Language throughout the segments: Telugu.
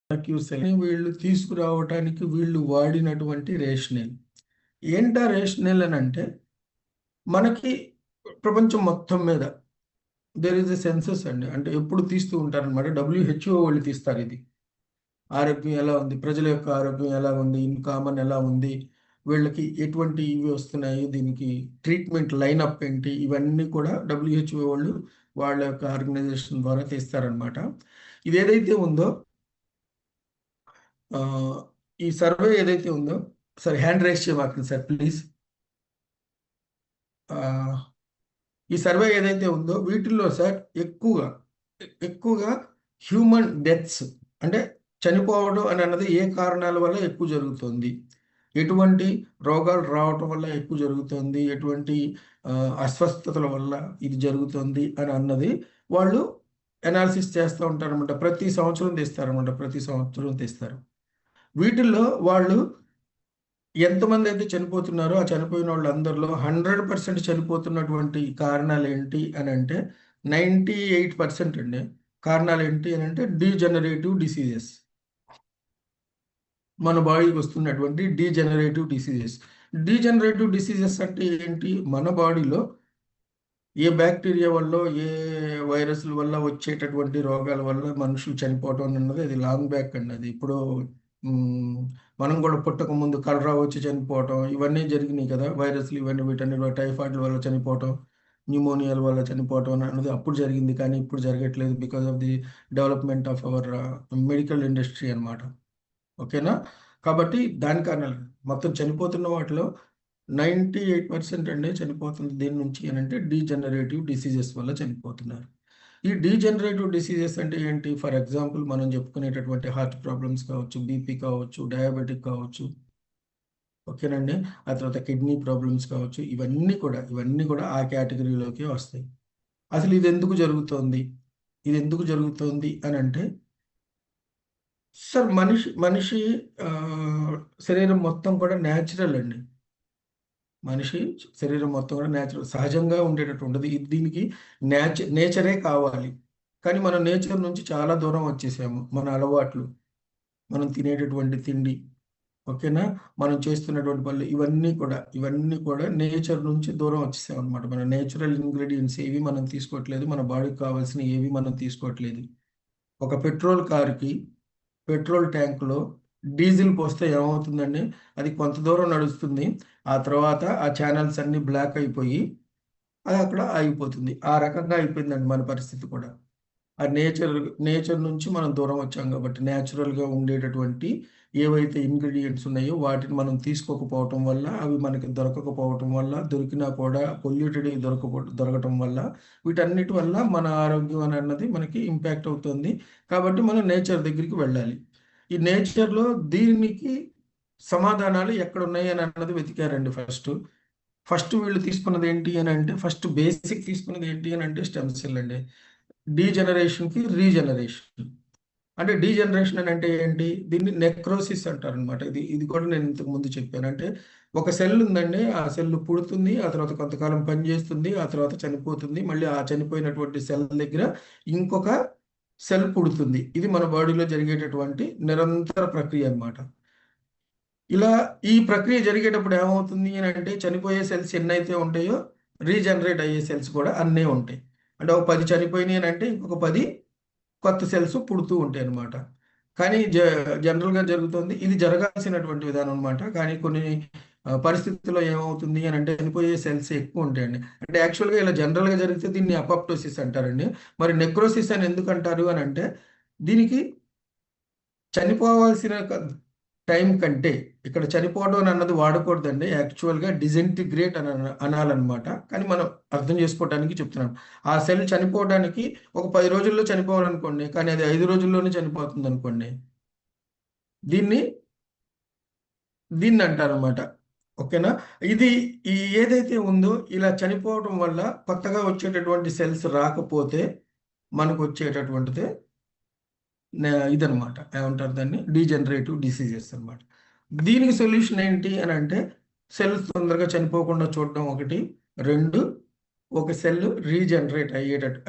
క్యూసెల్ వీళ్ళు తీసుకురావటానికి వీళ్ళు వాడినటువంటి రేషనల్ ఏంటా రేషనల్ అని అంటే మనకి ప్రపంచం మొత్తం మీద దేర్ ఇస్ ఎ సెన్సస్ అండి. అంటే ఎప్పుడు తీస్తూ ఉంటారనమాట. WHO వాళ్ళు తీస్తారు ఇది. ఆరోగ్యం ఎలా ఉంది, ప్రజల యొక్క ఆరోగ్యం ఎలా ఉంది, ఇన్ కామన్ ఎలా ఉంది, వీళ్ళకి ఎటువంటి ఇవి వస్తున్నాయి, దీనికి ట్రీట్మెంట్ లైనప్ ఏంటి, ఇవన్నీ కూడా WHO వాళ్ళు వాళ్ళ యొక్క ఆర్గనైజేషన్ ద్వారా తీస్తారనమాట. ఇది ఏదైతే ఉందో ఈ సర్వే ఏదైతే ఉందో, సార్ హ్యాండ్ రైస్ చేయమాకండి సార్ ప్లీజ్. ఈ సర్వే ఏదైతే ఉందో వీటిల్లో సార్ ఎక్కువగా హ్యూమన్ డెత్స్ అంటే చనిపోవడం అని అన్నది ఏ కారణాల వల్ల ఎక్కువ జరుగుతుంది, ఎటువంటి రోగాలు రావటం వల్ల ఎక్కువ జరుగుతుంది, ఎటువంటి అస్వస్థతల వల్ల ఇది జరుగుతుంది అని అన్నది వాళ్ళు అనాలిసిస్ చేస్తూ ఉంటారనమాట. ప్రతి సంవత్సరం తీస్తారు. వీటిల్లో వాళ్ళు ఎంతమంది అయితే చనిపోతున్నారో ఆ చనిపోయిన వాళ్ళందరిలో 100% చనిపోతున్నటువంటి కారణాలు ఏంటి అని అంటే 98% అండి. కారణాలు ఏంటి అని అంటే డీజనరేటివ్ డిసీజెస్, మన బాడీకి వస్తున్నటువంటి డీజనరేటివ్ డిసీజెస్ అంటే ఏంటి? మన బాడీలో ఏ బ్యాక్టీరియా వల్ల ఏ వైరస్ల వల్ల వచ్చేటటువంటి రోగాల వల్ల మనుషులు చనిపోవటం అన్నది అది లాంగ్ బ్యాక్ అండి. అది ఇప్పుడు మనం కూడా పుట్టక ముందు కలరా వచ్చి చనిపోవటం ఇవన్నీ జరిగినాయి కదా. వైరస్లు ఇవన్నీ వీటన్ని టైఫాయిడ్ వల్ల చనిపోవటం, న్యూమోనియాల వల్ల చనిపోవటం అన్నది అప్పుడు జరిగింది, కానీ ఇప్పుడు జరగట్లేదు because of the development of our medical industry అనమాట. ఓకేనా? కాబట్టి దాని కారణాలు మొత్తం చనిపోతున్న వాటిలో 98% అండి చనిపోతుంది దేని నుంచి అని అంటే డీజనరేటివ్ డిసీజెస్ వల్ల చనిపోతున్నారు. ఈ డీజనరేటివ్ డిసీజెస్ అంటే ఏంటి? ఫర్ ఎగ్జాంపుల్ మనం చెప్పుకునేటటువంటి హార్ట్ ప్రాబ్లమ్స్ కావచ్చు, బీపీ కావచ్చు, డయాబెటిక్ కావచ్చు, ఓకేనండి, ఆ తర్వాత కిడ్నీ ప్రాబ్లమ్స్ కావచ్చు, ఇవన్నీ కూడా ఆ కేటగిరీలోకి వస్తాయి. అసలు ఇది ఎందుకు జరుగుతోంది అని అంటే సార్ మనిషి శరీరం మొత్తం కూడా న్యాచురల్ అండి. మనిషి శరీరం మొత్తం కూడా న్యాచురల్, సహజంగా ఉండేటట్టు ఉండదు. దీనికి నేచరే కావాలి. కానీ మనం నేచర్ నుంచి చాలా దూరం వచ్చేసాము. మన అలవాట్లు, మనం తినేటటువంటి తిండి, ఓకేనా, మనం చేస్తున్నటువంటి పనులు ఇవన్నీ కూడా నేచర్ నుంచి దూరం వచ్చేసాం అనమాట. మన నేచురల్ ఇంగ్రీడియంట్స్ ఏవి మనం తీసుకోవట్లేదు, మన బాడీకి కావాల్సిన ఏవి మనం తీసుకోవట్లేదు. ఒక పెట్రోల్ కారుకి పెట్రోల్ ట్యాంకులో డీజిల్ పోస్తే ఏమవుతుందండి? అది కొంత దూరం నడుస్తుంది, ఆ తర్వాత ఆ ఛానల్స్ అన్నీ బ్లాక్ అయిపోయి అది అక్కడ ఆగిపోతుంది. ఆ రకంగా అయిపోయిందండి మన పరిస్థితి కూడా. ఆ నేచర్ నుంచి మనం దూరం వచ్చాం కాబట్టి న్యాచురల్గా ఉండేటటువంటి ఏవైతే ఇంగ్రీడియంట్స్ ఉన్నాయో వాటిని మనం తీసుకోకపోవటం వల్ల, అవి మనకి దొరకకపోవటం వల్ల, దొరికినా కూడా పొల్యూటెడ్ దొరకటం వల్ల, వీటన్నిటి వల్ల మన ఆరోగ్యం అని అన్నది మనకి ఇంపాక్ట్ అవుతుంది. కాబట్టి మనం నేచర్ దగ్గరికి వెళ్ళాలి. ఈ నేచర్లో దీనికి సమాధానాలు ఎక్కడ ఉన్నాయి అని అన్నది వెతికారండి. ఫస్ట్ వీళ్ళు తీసుకున్నది ఏంటి అని అంటే, ఫస్ట్ బేసిక్ తీసుకున్నది ఏంటి అని అంటే స్టెమ్ సెల్ అండి. డీజనరేషన్కి రీజనరేషన్. అంటే డీజనరేషన్ అని అంటే ఏంటి? దీన్ని నెక్రోసిస్ అంటారు అనమాట. ఇది కూడా నేను ఇంతకు ముందు చెప్పాను. అంటే ఒక సెల్ ఉందండి, ఆ సెల్ పుడుతుంది, ఆ తర్వాత కొంతకాలం పనిచేస్తుంది, ఆ తర్వాత చనిపోతుంది, మళ్ళీ ఆ చనిపోయినటువంటి సెల్ దగ్గర ఇంకొక సెల్ పుడుతుంది. ఇది మన బాడీలో జరిగేటటువంటి నిరంతర ప్రక్రియ అనమాట. ఇలా ఈ ప్రక్రియ జరిగేటప్పుడు ఏమవుతుంది అని అంటే, చనిపోయే సెల్స్ ఎన్నైతే ఉంటాయో రీజనరేట్ అయ్యే సెల్స్ కూడా అన్నీ ఉంటాయి. అంటే ఒక 10 చనిపోయినాయి అని అంటే ఇంకొక 10 కొత్త సెల్స్ పుడుతూ ఉంటాయి అనమాట. కానీ జనరల్గా జరుగుతుంది, ఇది జరగాల్సినటువంటి విధానం అనమాట. కానీ కొన్ని పరిస్థితుల్లో ఏమవుతుంది అని అంటే చనిపోయే సెల్స్ ఎక్కువ ఉంటాయండి. అంటే యాక్చువల్గా ఇలా జనరల్గా జరిగితే దీన్ని అపాప్టోసిస్ అంటారండి. మరి నెక్రోసిస్ అని ఎందుకు అంటారు అని అంటే, దీనికి చనిపోవాల్సిన టైం కంటే ఇక్కడ చనిపోవడం అన్నది వాడకూడదండి. యాక్చువల్గా డిజింటిగ్రేట్ అనాలన్నమాట. కానీ మనం అర్థం చేసుకోవడానికి చెప్తున్నాం. ఆ సెల్ చనిపోవడానికి ఒక 10 రోజుల్లో చనిపోవాలనుకోండి, కానీ అది 5 రోజుల్లోనే చనిపోతుంది అనుకోండి. దీన్ని అంటారనమాట. ఓకేనా? ఇది ఏదైతే ఉందో ఇలా చనిపోవడం వల్ల కొత్తగా వచ్చేటటువంటి సెల్స్ రాకపోతే మనకు వచ్చేటటువంటిదే ఇదనమాట. ఏమంటారు దాన్ని? డీజనరేటివ్ డిసీజెస్ అనమాట. దీనికి సొల్యూషన్ ఏంటి అని అంటే, సెల్స్ తొందరగా చనిపోకుండా చూడడం ఒకటి, 2 ఒక సెల్ రీజనరేట్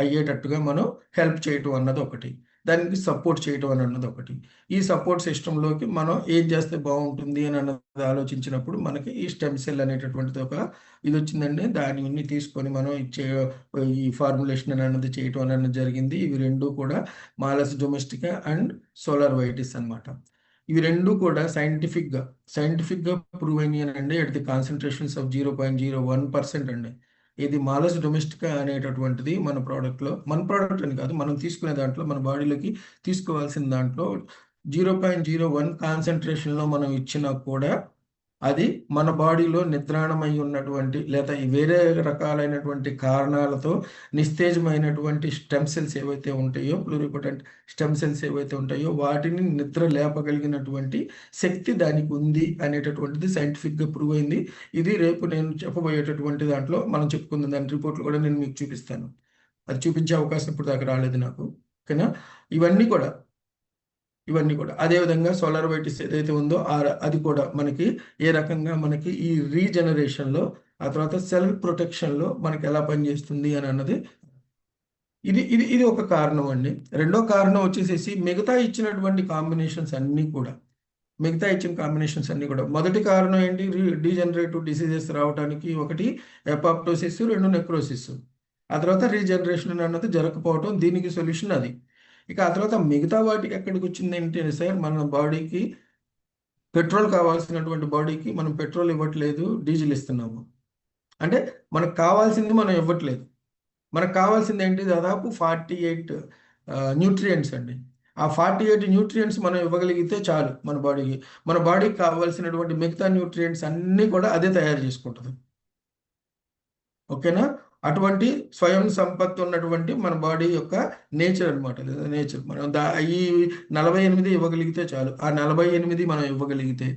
అయ్యేటట్టుగా మనం హెల్ప్ చేయటం అన్నది ఒకటి. దానికి సపోర్ట్ చేయటం అని అన్నది ఒకటి. ఈ సపోర్ట్ సిస్టంలోకి మనం ఏం చేస్తే బాగుంటుంది అని అన్నది ఆలోచించినప్పుడు మనకి ఈ స్టెమ్ సెల్ అనేటటువంటిది ఒక ఇది వచ్చిందండి. దాన్ని తీసుకొని మనం ఇచ్చే ఈ ఫార్ములేషన్ అని అన్నది చేయటం అని అన్నది జరిగింది. ఇవి రెండు కూడా Malus domestica and solar Vitis అన్నమాట. ఇవి రెండు కూడా సైంటిఫిక్గా ప్రూవ్ అయినాయండి ఎట్ ది కాన్సన్ట్రేషన్స్ ఆఫ్ 0.01% అండి. ఇది మాలస్ డొమెస్టికా అనేటటువంటిది మన ప్రోడక్ట్ అని కాదు, మనం తీసుకునే దాంట్లో మన బాడీలోకి తీసుకోవాల్సిన దాంట్లో 0.01 కాన్సన్ట్రేషన్లో మనం ఇచ్చినా కూడా అది మన బాడీలో నిద్రాణమై ఉన్నటువంటి లేదా వేరే రకాలైనటువంటి కారణాలతో నిస్తేజమైనటువంటి స్టెమ్ సెల్స్ ఏవైతే ఉంటాయో, ప్లూరిపోటెంట్ స్టెమ్ సెల్స్ ఏవైతే ఉంటాయో వాటిని నిద్ర లేపగలిగినటువంటి శక్తి దానికి ఉంది అనేటటువంటిది సైంటిఫిక్గా ప్రూవ్ అయింది. ఇది రేపు నేను చెప్పబోయేటటువంటి దాంట్లో మనం చెప్పుకుందాం, దాని రిపోర్ట్లు కూడా నేను మీకు చూపిస్తాను. అది చూపించే అవకాశం ఇప్పుడు దాకా రాలేదు నాకు. ఓకేనా? ఇవన్నీ కూడా అదేవిధంగా సోలార్ వైటిస్ ఏదైతే ఉందో అది కూడా మనకి ఏ రకంగా మనకి ఈ రీజనరేషన్లో ఆ తర్వాత సెల్ ప్రొటెక్షన్లో మనకి ఎలా పనిచేస్తుంది అని అన్నది ఇది ఇది ఇది ఒక కారణం అండి. రెండో కారణం వచ్చేసేసి మిగతా ఇచ్చినటువంటి కాంబినేషన్స్ అన్నీ కూడా మొదటి కారణం ఏంటి? డీజనరేటివ్ డిసీజెస్ రావడానికి ఒకటి ఎపాప్టోసిస్, రెండు నెక్రోసిస్. ఆ తర్వాత రీజనరేషన్ అన్నది జరగకపోవడం, దీనికి సొల్యూషన్ అది. ఇక ఆ తర్వాత మిగతా వాటికి ఎక్కడికి వచ్చింది ఏంటి సార్, మన బాడీకి పెట్రోల్ కావాల్సినటువంటి బాడీకి మనం పెట్రోల్ ఇవ్వట్లేదు, డీజిల్ ఇస్తున్నాము. అంటే మనకు కావాల్సింది మనం ఇవ్వట్లేదు. మనకు కావాల్సింది ఏంటి? దాదాపు 48 న్యూట్రియంట్స్ అండి. ఆ 48 న్యూట్రియంట్స్ మనం ఇవ్వగలిగితే చాలు మన బాడీకి కావాల్సినటువంటి మిగతా న్యూట్రియంట్స్ అన్నీ కూడా అదే తయారు చేసుకుంటుంది. ఓకేనా? అటువంటి స్వయం సంపత్తి ఉన్నటువంటి మన బాడీ యొక్క నేచర్ అనమాట. నేచర్ మనం ఈ 48 ఇవ్వగలిగితే చాలు. ఆ 48 మనం ఇవ్వగలిగితే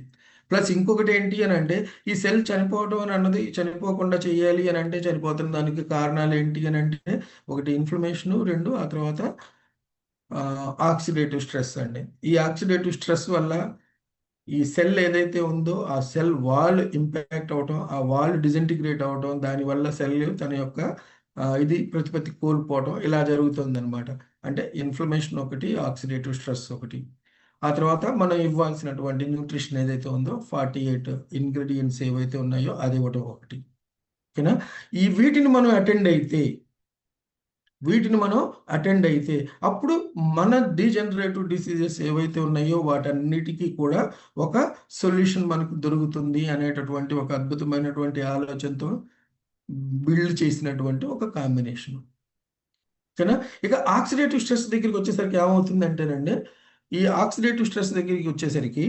ప్లస్ ఇంకొకటి ఏంటి అని అంటే, ఈ సెల్ చనిపోవడం అని అన్నది చనిపోకుండా చేయాలి అని అంటే చనిపోతున్న దానికి కారణాలు ఏంటి అని అంటే, ఒకటి ఇన్ఫ్లమేషను, రెండు ఆ తర్వాత ఆక్సిడేటివ్ స్ట్రెస్ అండి. ఈ ఆక్సిడేటివ్ స్ట్రెస్ వల్ల ఈ సెల్ ఏదైతే ఉందో ఆ సెల్ వాల్ ఇంపాక్ట్ అవటం, ఆ వాల్ డిసింటిగ్రేట్ అవటం, దానివల్ల సెల్ తన యొక్క ఇది ప్రతిపత్తి కోల్పోవటం ఇలా జరుగుతుంది అనమాట. అంటే ఇన్ఫ్లమేషన్ ఒకటి, ఆక్సిడేటివ్ స్ట్రెస్ ఒకటి. ఆ తర్వాత మనం ఇవ్వాల్సినటువంటి న్యూట్రిషన్ ఏదైతే ఉందో 48 ఇంగ్రీడియంట్స్ ఏవైతే ఉన్నాయో అది ఇవ్వటం ఒకటి. ఓకేనా? వీటిని మనం అటెండ్ అయితే అప్పుడు మన డీజనరేటివ్ డిసీజెస్ ఏవైతే ఉన్నాయో వాటన్నిటికీ కూడా ఒక సొల్యూషన్ మనకు దొరుకుతుంది అనేటటువంటి ఒక అద్భుతమైనటువంటి ఆలోచనతో బిల్డ్ చేసినటువంటి ఒక కాంబినేషన్. ఓకేనా? ఇక ఆక్సిడేటివ్ స్ట్రెస్ దగ్గరికి వచ్చేసరికి ఏమవుతుందంటేనండి, ఈ ఆక్సిడేటివ్ స్ట్రెస్ దగ్గరికి వచ్చేసరికి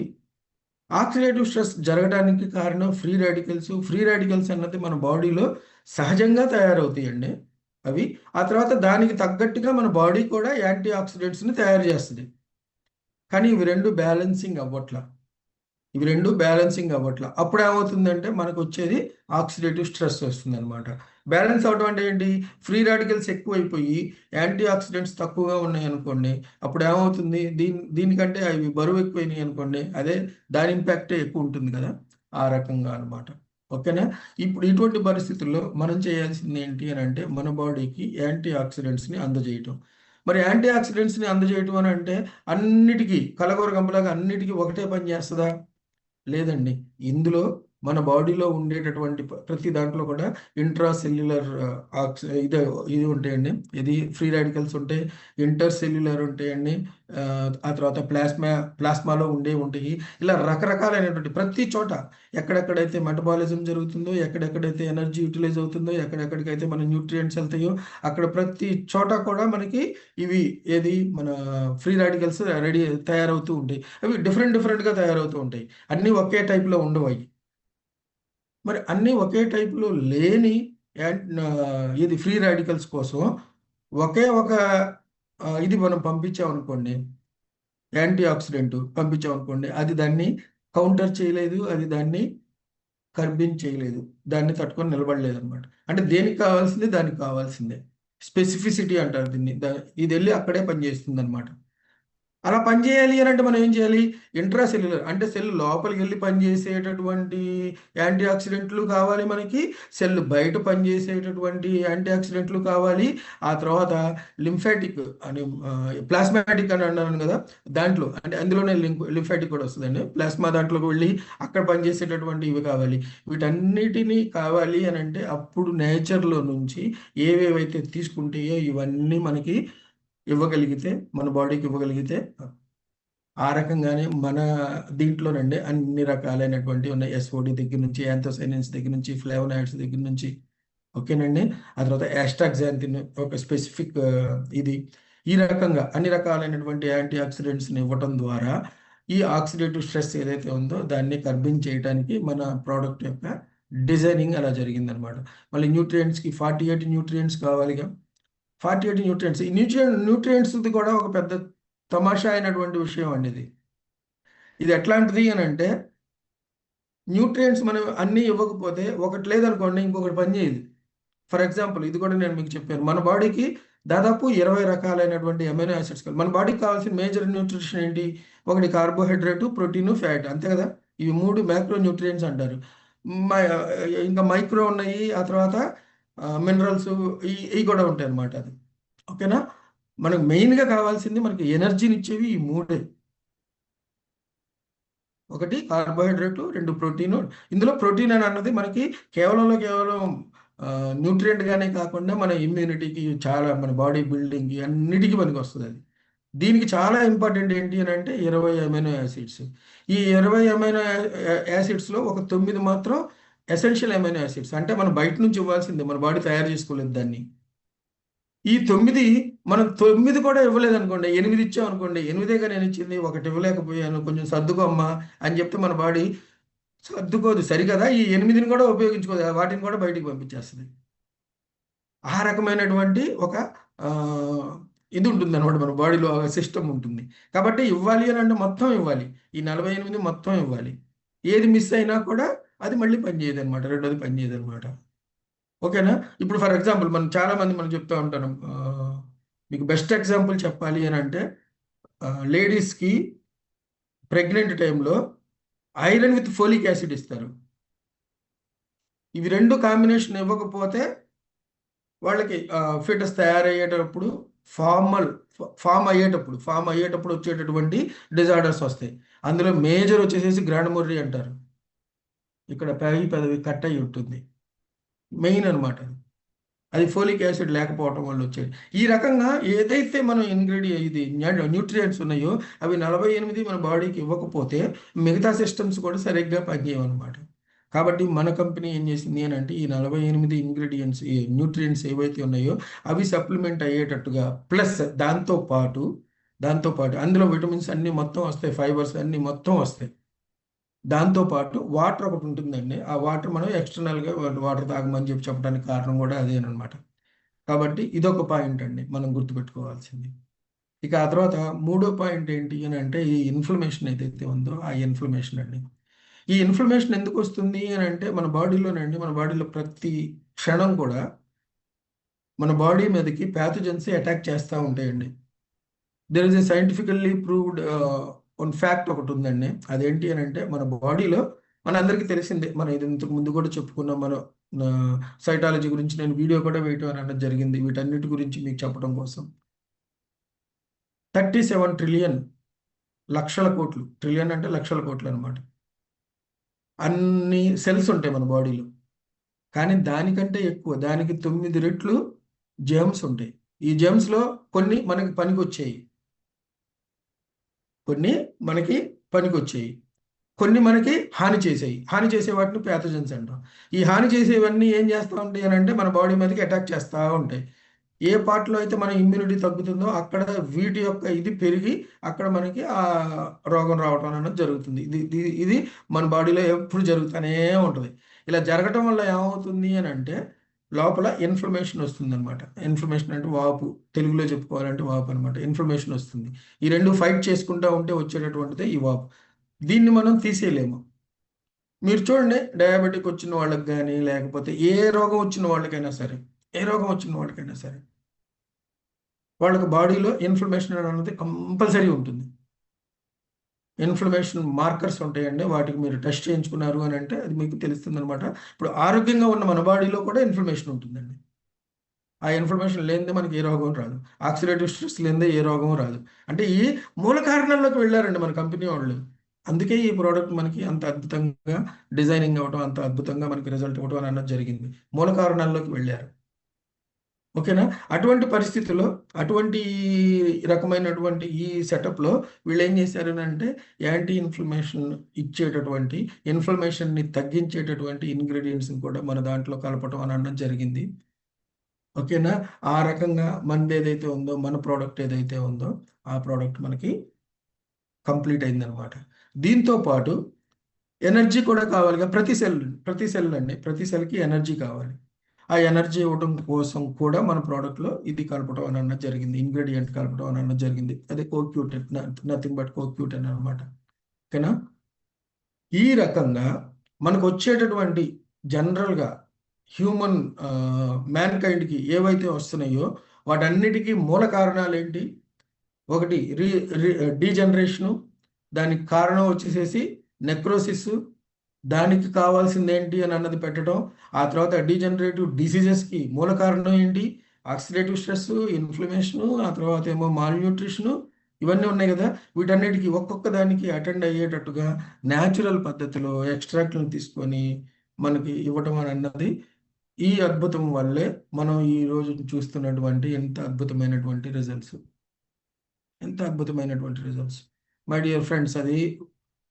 ఆక్సిడేటివ్ స్ట్రెస్ జరగడానికి కారణం ఫ్రీ రాడికల్స్ అన్నది మన బాడీలో సహజంగా తయారవుతాయండి అవి. ఆ తర్వాత దానికి తగ్గట్టుగా మన బాడీ కూడా యాంటీ ఆక్సిడెంట్స్ని తయారు చేస్తుంది. కానీ ఇవి రెండు బ్యాలెన్సింగ్ అవ్వట్ల. అప్పుడు ఏమవుతుందంటే మనకు వచ్చేది ఆక్సిడేటివ్ స్ట్రెస్ వస్తుంది అనమాట. బ్యాలెన్స్ అవడం అంటే ఏంటి? ఫ్రీ రాడికల్స్ ఎక్కువైపోయి యాంటీ ఆక్సిడెంట్స్ తక్కువగా ఉన్నాయి అనుకోండి, అప్పుడు ఏమవుతుంది? దీనికంటే అవి బరువు ఎక్కువైనాయి అనుకోండి, అదే దాని ఇంపాక్టే ఎక్కువ ఉంటుంది కదా, ఆ రకంగా అనమాట. ఓకేనా? ఇప్పుడు ఇటువంటి పరిస్థితుల్లో మనం చేయాల్సింది ఏంటి అని అంటే, మన బాడీకి యాంటీ ఆక్సిడెంట్స్ని అందజేయటం. మరి యాంటీ ఆక్సిడెంట్స్ని అందజేయటం అని అంటే అన్నిటికీ కలగూరగంపలాగా అన్నిటికీ ఒకటే పని చేస్తుందా? లేదండి. ఇందులో మన బాడీలో ఉండేటటువంటి ప్రతి దాంట్లో కూడా ఇంట్రా సెల్యులర్ ఇది ఉంటాయండి. ఇది ఫ్రీ రాడికల్స్ ఉంటాయి, ఇంటర్ సెల్యులర్ ఉంటాయండి, ఆ తర్వాత ప్లాస్మాలో ఉంటాయి. ఇలా రకరకాలైనటువంటి ప్రతి చోట ఎక్కడెక్కడైతే మెటబాలిజం జరుగుతుందో, ఎక్కడెక్కడైతే ఎనర్జీ యూటిలైజ్ అవుతుందో, ఎక్కడెక్కడికైతే మన న్యూట్రియంట్స్ వెళ్తాయో అక్కడ ప్రతి చోట కూడా మనకి మన ఫ్రీ రాడికల్స్ తయారవుతూ ఉంటాయి. అవి డిఫరెంట్గా తయారవుతూ ఉంటాయి. అన్నీ ఒకే టైప్లో ఉండవు అవి. మరి అన్నీ ఒకే టైప్లో లేని ఇది ఫ్రీ రాడికల్స్ కోసం ఒకే ఒక ఇది మనం పంపించామనుకోండి, యాంటీ ఆక్సిడెంట్ పంపించామనుకోండి, అది దాన్ని కౌంటర్ చేయలేదు, అది దాన్ని కర్బిన్ చేయలేదు, దాన్ని తట్టుకొని నిలబడలేదు అనమాట. అంటే దేనికి కావాల్సిందే దానికి కావాల్సిందే. స్పెసిఫిసిటీ అంటారు దీన్ని. ఇది వెళ్ళి అక్కడే పనిచేస్తుంది అనమాట. అలా పనిచేయాలి అని అంటే మనం ఏం చేయాలి? ఇంట్రా సెల్యులర్ అంటే సెల్ లోపలికి వెళ్ళి పనిచేసేటటువంటి యాంటీ ఆక్సిడెంట్లు కావాలి మనకి. సెల్ బయట పనిచేసేటటువంటి యాంటీ ఆక్సిడెంట్లు కావాలి. ఆ తర్వాత లింఫాటిక్ అని ప్లాస్మాటిక్ అని అన్నాను కదా, దాంట్లో అంటే అందులోనే లింఫాటిక్ కూడా వస్తుందండి. ప్లాస్మా దాంట్లోకి వెళ్ళి అక్కడ పనిచేసేటటువంటి ఇవి కావాలి. వీటన్నిటినీ కావాలి అని అంటే అప్పుడు నేచర్లో నుంచి ఏవేవైతే తీసుకుంటాయో ఇవన్నీ మనకి ఇవ్వగలిగితే, మన బాడీకి ఇవ్వగలిగితే, ఆ రకంగానే మన దీంట్లోనండి అన్ని రకాలైనటువంటి ఉన్నాయి. ఎస్ఓడి దగ్గర నుంచి, యాంథోసైనిన్స్ దగ్గర నుంచి, ఫ్లేవనాయిడ్స్ దగ్గర నుంచి, ఓకేనండి. ఆ తర్వాత యాస్టాక్సాంథిన్ ఒక స్పెసిఫిక్ ఇది. ఈ రకంగా అన్ని రకాలైనటువంటి యాంటీ ఆక్సిడెంట్స్ని ఇవ్వటం ద్వారా ఈ ఆక్సిడేటివ్ స్ట్రెస్ ఏదైతే ఉందో దాన్ని కర్బింగ్ చేయడానికి మన ప్రోడక్ట్ యొక్క డిజైనింగ్ అలా జరిగిందనమాట. మళ్ళీ న్యూట్రియంట్స్కి 48 న్యూట్రియంట్స్ కావాలిగా. 48 న్యూట్రియంట్స్. ఈ న్యూట్రియంట్స్ది కూడా ఒక పెద్ద తమాషా అయినటువంటి విషయం అండి ఇది. ఇది ఎట్లాంటిది అని అంటే, న్యూట్రియంట్స్ మనం అన్నీ ఇవ్వకపోతే ఒకటి లేదనుకోండి ఇంకొకటి పని చేయదు. ఫర్ ఎగ్జాంపుల్ ఇది కూడా నేను మీకు చెప్పాను. మన బాడీకి దాదాపు 20 రకాలైనటువంటి అమైనో యాసిడ్స్ మన బాడీకి కావాల్సిన మేజర్ న్యూట్రిషన్ ఏంటి? ఒకటి కార్బోహైడ్రేటు, ప్రోటీను, ఫ్యాట్, అంతే కదా. ఇవి 3 మ్యాక్రో న్యూట్రియంట్స్ అంటారు. మై ఇంకా మైక్రో ఉన్నాయి. ఆ తర్వాత మినరల్స్ ఇవి కూడా ఉంటాయి అన్నమాట. అది ఓకేనా. మనకు మెయిన్గా కావాల్సింది మనకి ఎనర్జీనిచ్చేవి ఈ మూడే. ఒకటి కార్బోహైడ్రేటు, 2 ప్రోటీను. ఇందులో ప్రోటీన్ అని అన్నది మనకి కేవలం న్యూట్రియంట్గానే కాకుండా మన ఇమ్యూనిటీకి చాలా, మన బాడీ బిల్డింగ్కి అన్నిటికీ పనికి వస్తుంది అది. దీనికి చాలా ఇంపార్టెంట్ ఏంటి అని అంటే 20 అమైనో యాసిడ్స్. ఈ 20 అమైనో యాసిడ్స్లో ఒక 9 మాత్రం ఎసెన్షియల్ అమైనో యాసిడ్స్. అంటే మనం బయట నుంచి ఇవ్వాల్సిందే, మన బాడీ తయారు చేసుకోలేదు దాన్ని. ఈ 9 మనం 9 కూడా ఇవ్వలేదనుకోండి, 8 ఇచ్చామనుకోండి, 8గా నేను ఇచ్చింది, ఒకటి ఇవ్వలేకపోయాను, కొంచెం సర్దుకో అమ్మా అని చెప్తే మన బాడీ సర్దుకోదు. సరికదా ఈ 8ని కూడా ఉపయోగించుకోదు, వాటిని కూడా బయటికి పంపించేస్తుంది. ఆ రకమైనటువంటి ఒక ఇది ఉంటుంది అనమాట, మన బాడీలో సిస్టమ్ ఉంటుంది. కాబట్టి ఇవ్వాలి అని అంటే మొత్తం ఇవ్వాలి. ఈ 48 మొత్తం ఇవ్వాలి. ఏది మిస్ అయినా కూడా అది మళ్ళీ పనిచేయదు అనమాట, రెండోది పనిచేయదు అనమాట. ఓకేనా. ఇప్పుడు ఫర్ ఎగ్జాంపుల్ మనం చాలామంది మనం చెప్తూ ఉంటాను, మీకు బెస్ట్ ఎగ్జాంపుల్ చెప్పాలి అని అంటే లేడీస్కి ప్రెగ్నెంట్ టైంలో ఐరన్ విత్ ఫోలిక్ యాసిడ్ ఇస్తారు. ఇవి రెండు కాంబినేషన్ ఇవ్వకపోతే వాళ్ళకి ఫిటస్ తయారయ్యేటప్పుడు ఫామ్ అయ్యేటప్పుడు వచ్చేటటువంటి డిజార్డర్స్ వస్తాయి. అందులో మేజర్ వచ్చేసేసి గ్రాండ్ అంటారు. ఇక్కడ పెదవి కట్ అయి ఉంటుంది, మెయిన్ అనమాట. అది ఫోలిక్ యాసిడ్ లేకపోవటం వల్ల వచ్చేది. ఈ రకంగా ఏదైతే మనం ఇది న్యూట్రియంట్స్ ఉన్నాయో అవి 48 మన బాడీకి ఇవ్వకపోతే మిగతా సిస్టమ్స్ కూడా సరిగ్గా పనిచేయమన్నమాట. కాబట్టి మన కంపెనీ ఏం చేసింది అని అంటే ఈ 48 ఇంగ్రీడియంట్స్, న్యూట్రియంట్స్ ఏవైతే ఉన్నాయో అవి సప్లిమెంట్ అయ్యేటట్టుగా, ప్లస్ దాంతోపాటు అందులో విటమిన్స్ అన్నీ మొత్తం వస్తాయి, ఫైబర్స్ అన్నీ మొత్తం వస్తాయి. దాంతోపాటు వాటర్ ఒకటి ఉంటుందండి. ఆ వాటర్ మనం ఎక్స్టర్నల్గా వాటర్ తాగమని చెప్పడానికి కారణం కూడా అదేనమాట. కాబట్టి ఇదొక పాయింట్ అండి మనం గుర్తుపెట్టుకోవాల్సింది. ఇక ఆ తర్వాత మూడో పాయింట్ ఏంటి అని అంటే ఈ ఇన్ఫ్లమేషన్ ఏదైతే ఉందో ఆ ఇన్ఫ్లమేషన్ అండి. ఈ ఇన్ఫ్లమేషన్ ఎందుకు వస్తుంది అని అంటే మన బాడీలో ప్రతి క్షణం కూడా మన బాడీ మీదకి ప్యాథోజన్స్ అటాక్ చేస్తూ ఉంటాయండి. There is a scientifically proved one fact ఒకటి ఉందండి. అదేంటి అని అంటే మన బాడీలో మనందరికీ తెలిసిందే, మనం ఇది ఇంతకు ముందు కూడా చెప్పుకున్నాం. మనం సైటాలజీ గురించి నేను వీడియో కూడా వేయటం అన్నది జరిగింది వీటన్నిటి గురించి మీకు చెప్పడం కోసం. 37 ట్రిలియన్, లక్షల కోట్లు, ట్రిలియన్ అంటే లక్షల కోట్లు అనమాట, అన్ని సెల్స్ ఉంటాయి మన బాడీలో. కానీ దానికంటే ఎక్కువ, దానికి 9 రెట్లు జెమ్స్ ఉంటాయి. ఈ జెమ్స్లో కొన్ని మనకి పనికొచ్చాయి, కొన్ని మనకి పనికొచ్చాయి, కొన్ని మనకి హాని చేసాయి. హాని చేసే వాటిని ప్యాథోజన్స్ అంటాం. ఈ హాని చేసేవన్నీ ఏం చేస్తూ ఉంటాయి అని అంటే మన బాడీ మీదకి అటాక్ చేస్తూ ఉంటాయి. ఏ పార్ట్లో అయితే మన ఇమ్యూనిటీ తగ్గుతుందో అక్కడ వీటి యొక్క ఇది పెరిగి అక్కడ మనకి ఆ రోగం రావటం అనేది జరుగుతుంది. ఇది మన బాడీలో ఎప్పుడు జరుగుతూనే ఉంటుంది. ఇలా జరగటం వల్ల ఏమవుతుంది అని అంటే లోపల ఇన్ఫ్లమేషన్ వస్తుంది అనమాట. ఇన్ఫ్లమేషన్ అంటే వాపు, తెలుగులో చెప్పుకోవాలంటే వాపు అనమాట. ఇన్ఫ్లమేషన్ వస్తుంది. ఈ రెండు ఫైట్ చేసుకుంటూ ఉంటే వచ్చేటటువంటిదే ఈ వాపు. దీన్ని మనం తీసేయలేము. మీరు చూడండి, డయాబెటిక్ వచ్చిన వాళ్ళకి కానీ లేకపోతే ఏ రోగం వచ్చిన వాళ్ళకైనా సరే వాళ్ళకి బాడీలో ఇన్ఫ్లమేషన్ అనేది కంపల్సరీ ఉంటుంది. ఇన్ఫ్లమేషన్ మార్కర్స్ ఉంటాయండి, వాటికి మీరు టెస్ట్ చేయించుకున్నారు అని అంటే అది మీకు తెలుస్తుంది అనమాట. ఇప్పుడు ఆరోగ్యంగా ఉన్న మన బాడీలో కూడా ఇన్ఫ్లమేషన్ ఉంటుందండి. ఆ ఇన్ఫర్మేషన్ లేనిదే మనకి ఏ రోగం రాదు. ఆక్సిడేటివ్ స్ట్రెస్ లేనిదే ఏ రోగం రాదు. అంటే ఈ మూల కారణాల్లోకి వెళ్లారండి మన కంపెనీ వాళ్ళు. అందుకే ఈ ప్రోడక్ట్ మనకి అంత అద్భుతంగా డిజైనింగ్ అవ్వటం, అంత అద్భుతంగా మనకి రిజల్ట్ ఇవ్వటం అని అన్నది జరిగింది. మూల కారణాల్లోకి వెళ్లారు. ఓకేనా? అటువంటి పరిస్థితిలో, అటువంటి రకమైనటువంటి ఈ సెటప్‌లో వీళ్ళేం చేశారనంటే, యాంటీ ఇన్‌ఫ్లమేషన్ ఇచ్చేటటువంటి, ఇన్‌ఫ్లమేషన్‌ని తగ్గించేటటువంటి ఇంగ్రీడియెంట్స్‌ని కూడా మన దాంట్లో కలపటం అని అన్నది జరిగింది. ఓకేనా? ఆ రకంగా మనదేదైతే ఉందో, మన ప్రోడక్ట్ ఏదైతే ఉందో, ఆ ప్రోడక్ట్ మనకి కంప్లీట్ అయిందనమాట. దీంతో పాటు ఎనర్జీ కూడా కావాలిగా. ప్రతి సెల్ అండి. ప్రతి సెల్‌కి ఎనర్జీ కావాలి. ఆ ఎనర్జీ ఇవ్వడం కోసం కూడా మన ప్రోడక్ట్‌లో ఇది కలపడం అని అన్నది జరిగింది. ఇంగ్రీడియెంట్ కలపడం అని అన్నది జరిగింది. అదే కోక్యూట్, నథింగ్ బట్ కోక్యూట్ అని అనమాట. ఓకేనా? ఈ రకంగా మనకొచ్చేటటువంటి జనరల్‌గా హ్యూమన్ మ్యాన్‌కైండ్‌కి ఏవైతే వస్తున్నాయో వాటన్నిటికి మూల కారణాలేంటి? ఒకటి రీ రీ డీజనరేషను, దానికి కారణం వచ్చేసేసి నెక్రోసిస్, దానికి కావాల్సిందేంటి అని అన్నది పెట్టడం. ఆ తర్వాత డీజనరేటివ్ డిసీజెస్‌కి మూల కారణం ఏంటి? ఆక్సిడేటివ్ స్ట్రెస్సు, ఇన్‌ఫ్లమేషను, ఆ తర్వాత ఏమో మాల్‌న్యూట్రిషను, ఇవన్నీ ఉన్నాయి గదా! వీటన్నిటికి ఒక్కొక్క దానికి అటెండ్ అయ్యేటట్టుగా న్యాచురల్ పద్ధతిలో ఎక్స్‌ట్రాక్ట్‌లను తీసుకొని మనకి ఇవ్వటం అని అన్నది ఈ అద్భుతం వల్లే మనం ఈరోజు చూస్తున్నటువంటి ఎంత అద్భుతమైనటువంటి రిజల్ట్స్. ఎంత అద్భుతమైనటువంటి రిజల్ట్స్. మై డియర్ ఫ్రెండ్స్, అది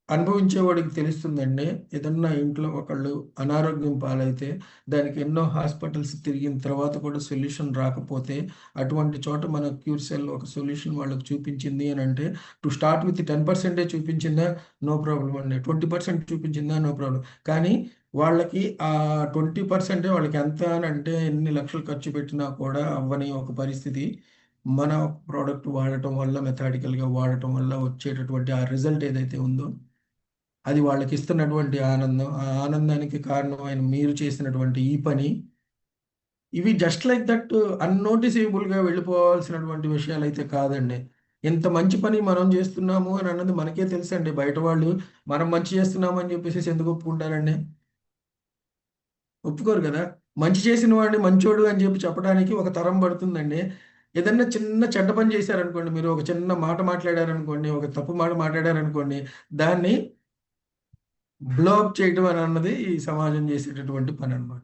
అనుభవించేవాడికి తెలుస్తుందండి. ఏదన్నా ఇంట్లో ఒకళ్ళు అనారోగ్యం పాలైతే, దానికి ఎన్నో హాస్పిటల్స్ తిరిగిన తర్వాత కూడా సొల్యూషన్ రాకపోతే, అటువంటి చోట మన క్యూర్సెల్ ఒక సొల్యూషన్ వాళ్ళకి చూపించింది అనంటే, టు స్టార్ట్ విత్ 10% చూపించిందా? నో ప్రాబ్లమ్ అండి. 20% చూపించిందా? No problem. కానీ వాళ్ళకి ఆ 20% వాళ్ళకి ఎంత అనంటే, ఎన్ని లక్షలు ఖర్చు పెట్టినా కూడా అవ్వని ఒక పరిస్థితి మన ప్రోడక్ట్ వాడటం వల్ల, మెథాడికల్‌గా వాడటం వల్ల వచ్చేటటువంటి ఆ రిజల్ట్ ఏదైతే ఉందో, అది వాళ్ళకిస్తున్నటువంటి ఆనందం. ఆ ఆనందానికి కారణమైన మీరు చేసినటువంటి ఈ పని, ఇవి జస్ట్ లైక్ దట్ అన్నోటిసేబుల్‌గా వెళ్ళిపోవాల్సినటువంటి విషయాలైతే కాదండి. ఇంత మంచి పని మనం జేస్తున్నాము అని అన్నది మనకే తెలుసండి. బయట వాళ్ళు మనం మంచి చేస్తున్నాము అని జెప్పేసేసి ఎందుకు ఒప్పుకుంటారండి? ఒప్పుకోరు గదా! మంచి చేసిన వాడిని మంచోడు అని జెప్పి చెప్పడానికి ఒక తరం పడుతుందండి. ఏదన్నా చిన్న చెడ్డ పని చేశారనుకోండి, మీరు ఒక చిన్న మాట మాట్లాడారనుకోండి, ఒక తప్పు మాట మాట్లాడారనుకోండి, దాన్ని బ్లో అప్ చేయటం అని అన్నది ఈ సమాజం చేసేటటువంటి పననమాట.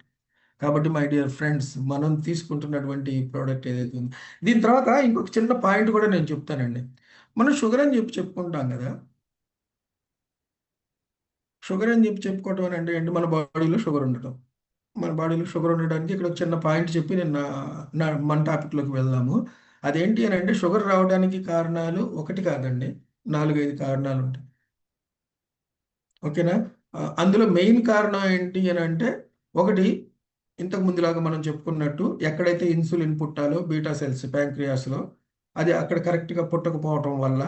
కాబట్టి మై డియర్ ఫ్రెండ్స్, మనం తీసుకుంటున్నటువంటి ఈ ప్రోడక్ట్ ఏదైతే ఉందో, దీని తర్వాత ఇంకొక చిన్న పాయింట్ కూడా నేను చెప్తానండి. మనం షుగర్ అని చెప్పి చెప్పుకుంటాం గదా! షుగర్ అని చెప్పి చెప్పుకోవటం అని అంటే ఏంటి? మన బాడీలో షుగర్ ఉండటం. మన బాడీలో షుగర్ ఉండడానికి ఇక్కడ ఒక చిన్న పాయింట్ చెప్పి నేను మన టాపిక్‌లోకి వెళ్దాము. అదేంటి అనంటే, షుగర్ రావడానికి కారణాలు ఒకటి కాదండి. 4, 5 కారణాలుంటాయి. ఓకేనా? అందులో మెయిన్ కారణం ఏంటి అనంటే, ఒకటి ఇంతకు ముందులాగా మనం చెప్పుకున్నట్టు ఎక్కడైతే ఇన్సులిన్ పుట్టాలో బీటా సెల్స్ ప్యాంక్రియాస్‌లో, అది అక్కడ కరెక్ట్‌గా పుట్టకపోవటం వల్ల,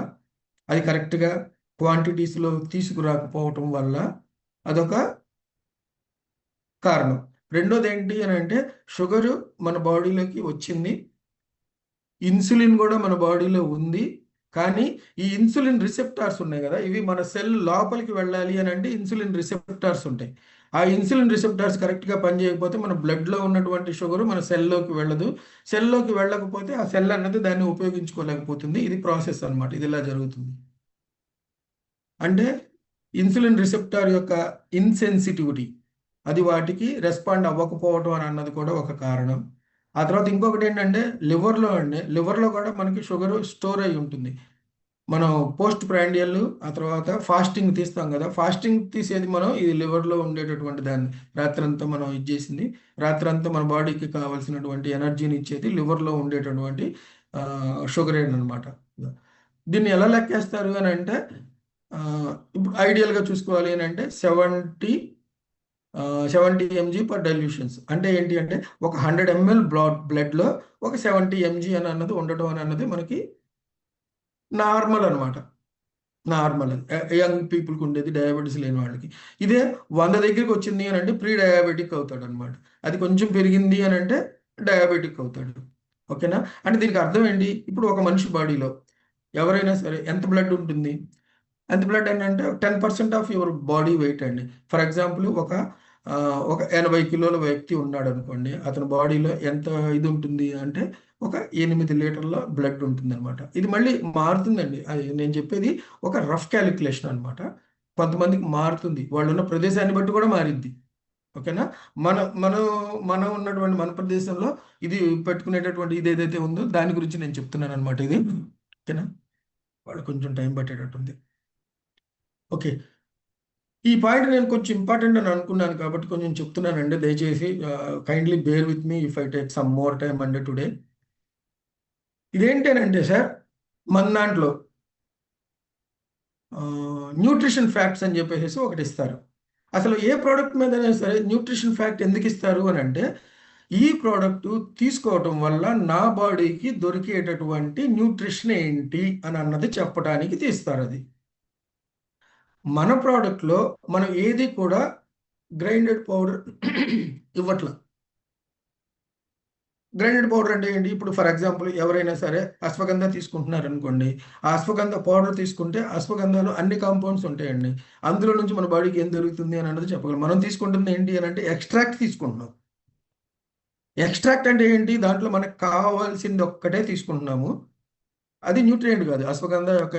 అది కరెక్ట్‌గా క్వాంటిటీస్‌లో తీసుకురాకపోవటం వల్ల అదొక కారణం. రెండోదేంటి అనంటే, షుగరు మన బాడీలోకి వచ్చింది. ఇన్సులిన్ గూడా మన బాడీలో ఉంది. కానీ, ఈ ఇన్సులిన్ రిసెప్టార్స్ ఉన్నాయి గదా! ఇవి మన సెల్ లోపలికి వెళ్ళాలి అనంటే ఇన్సులిన్ రిసెప్టార్స్ ఉంటాయి. ఆ ఇన్సులిన్ రిసెప్టార్స్ కరెక్ట్‌గా పనిజేయకపోతే మన బ్లడ్‌లో ఉన్నటువంటి షుగరు మన సెల్‌లోకి వెళ్ళదు. సెల్‌లోకి వెళ్ళకపోతే ఆ సెల్ అన్నది దాన్ని ఉపయోగించుకోలేకపోతుంది. ఇది ప్రాసెస్ అన్నమాట. ఇది ఇలా జరుగుతుంది. అంటే ఇన్సులిన్ రిసెప్టార్ యొక్క ఇన్‌సెన్సిటివిటీ, అది వాటికి రెస్పాండ్ అవ్వకపోవటం అని అన్నది కూడా ఒక కారణం. ఆ తర్వాత ఇంకొకటేంటంటే లివర్‌లో అండి. లివర్‌లో కూడా మనకి షుగరు స్టోర్ అయ్యి ఉంటుంది. మనం పోస్ట్ ప్రాండియల్, ఆ తర్వాత ఫాస్టింగ్ తీస్తాం గదా! ఫాస్టింగ్ తీసేది మనం ఇది లివర్‌లో ఉండేటటువంటి దాన్ని. రాత్రంతా మనం ఇది జేసింది. రాత్రంతా మన బాడీకి కావాల్సినటువంటి ఎనర్జీని ఇచ్చేది లివర్‌లో ఉండేటటువంటి షుగరేననమాట. దీన్ని ఎలా లెక్కేస్తారు అనంటే, ఇప్పుడు ఐడియల్‌గా చూసుకోవాలి అనంటే 70 ఎంజీ పర్ డైల్యూషన్స్. అంటే ఏంటి అంటే, ఒక 100 ఎంఎల్ బ్లడ్‌లో ఒక 70 ఎంజీ అని అన్నది ఉండటం అని అన్నది మనకి నార్మల్ అనమాట. నార్మల్ అది. యంగ్ పీపుల్‌కి ఉండేది, డయాబెటిస్ లేని వాళ్ళకి. ఇదే 100 దగ్గరికొచ్చింది అనంటే ప్రీ డయాబెటిక్ అవుతాడనమాట. అది కొంచెం పెరిగింది అనంటే డయాబెటిక్ అవుతాడు. ఓకేనా? అంటే దీనికి అర్థం ఏంటి? ఇప్పుడు ఒక మనిషి బాడీలో ఎవరైనా సరే ఎంత బ్లడ్ ఉంటుంది? ఎంత బ్లడ్ అని అంటే 10% ఆఫ్ యువర్ బాడీ వెయిట్ అండి. ఫర్ ఎగ్జాంపుల్ ఒక 80 కిలోల వ్యక్తి ఉన్నాడు అనుకోండి. అతని బాడీలో ఎంత ఇది ఉంటుంది అంటే ఒక 8 లీటర్ల బ్లడ్ ఉంటుందన్నమాట. ఇది మళ్ళీ మారుతుందండి. అది నేను చెప్పేది ఒక రఫ్ క్యాలిక్యులేషన్ అనమాట. కొంతమందికి మారుతుంది. వాళ్ళున్న ప్రదేశాన్ని బట్టి కూడా మారిద్ది. ఓకేనా? మన మనం మనం ఉన్నటువంటి మన ప్రదేశంలో ఇది పెట్టుకునేటటువంటి ఇదేదైతే ఉందో దాని గురించి నేను చెప్తున్నాననమాట ఇది. ఓకేనా? వాళ్ళకి కొంచెం టైం పట్టేటట్టుంది. ఓకే. ఈ పాయింట్ నేను కొంచెం ఇంపార్టెంట్ అని అనుకున్నాను కాబట్టి కొంచెం చెప్తున్నానండి. దయచేసి kindly bear with me if I take some more time అండి టుడే. ఇదేంటనంటే సార్, మన దాంట్లో న్యూట్రిషన్ ఫ్యాక్ట్స్ అని చెప్పేసి ఒకటి ఇస్తారు. అసలు ఏ ప్రోడక్ట్ మీదైనా సరే న్యూట్రిషన్ ఫ్యాక్ట్ ఎందుకు ఇస్తారు అని అంటే, ఈ ప్రోడక్ట్ తీసుకోవటం వల్ల నా బాడీకి దొరికేటటువంటి న్యూట్రిషన్ ఏంటి అని అన్నది చెప్పడానికి తీస్తారు అది. మన ప్రోడక్ట్‌లో మనం ఏది కూడా గ్రైండెడ్ పౌడర్ ఇవ్వట్ల. గ్రైండెడ్ పౌడర్ అంటే ఏంటి? ఇప్పుడు ఫర్ ఎగ్జాంపుల్ ఎవరైనా సరే అశ్వగంధ తీసుకుంటున్నారనుకోండి. ఆ అశ్వగంధ పౌడర్ తీసుకుంటే అశ్వగంధలో అన్ని కాంపౌండ్స్ ఉంటాయండి. అందులో నుంచి మన బాడీకి ఏం దొరుకుతుంది అని అన్నది చెప్పగలం. మనం తీసుకుంటుంది ఏంటి అని అంటే ఎక్స్‌ట్రాక్ట్ తీసుకుంటున్నాం. ఎక్స్‌ట్రాక్ట్ అంటే ఏంటి? దాంట్లో మనకు కావాల్సింది ఒక్కటే తీసుకుంటున్నాము. అది న్యూట్రియంట్ కాదు. అశ్వగంధ యొక్క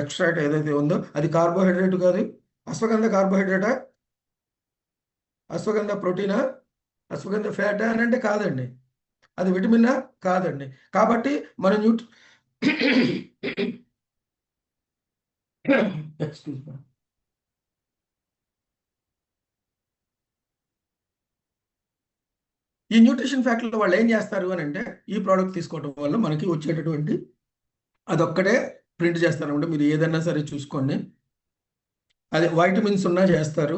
ఎక్స్‌ట్రాక్ట్ ఏదైతే ఉందో అది కార్బోహైడ్రేట్ కాదు. అశ్వగంధ కార్బోహైడ్రేటా? అశ్వగంధ ప్రోటీనా? అశ్వగంధ ఫ్యాటా అని అంటే కాదండి. అది విటమినా? కాదండి. కాబట్టి మన ఎక్స్‌క్యూజ్ మీ. ఈ న్యూట్రిషన్ ఫ్యాక్టర్‌లో వాళ్ళు ఏం చేస్తారు అని అంటే, ఈ ప్రొడక్ట్ తీసుకోవడం వల్ల మనకి వచ్చేటటువంటి అదొక్కటే ప్రింట్ చేస్తారన్నమాట. మీరు ఏదన్నా సరే చూసుకోండి. అదే వైటమిన్స్ ఉన్నా చేస్తారు.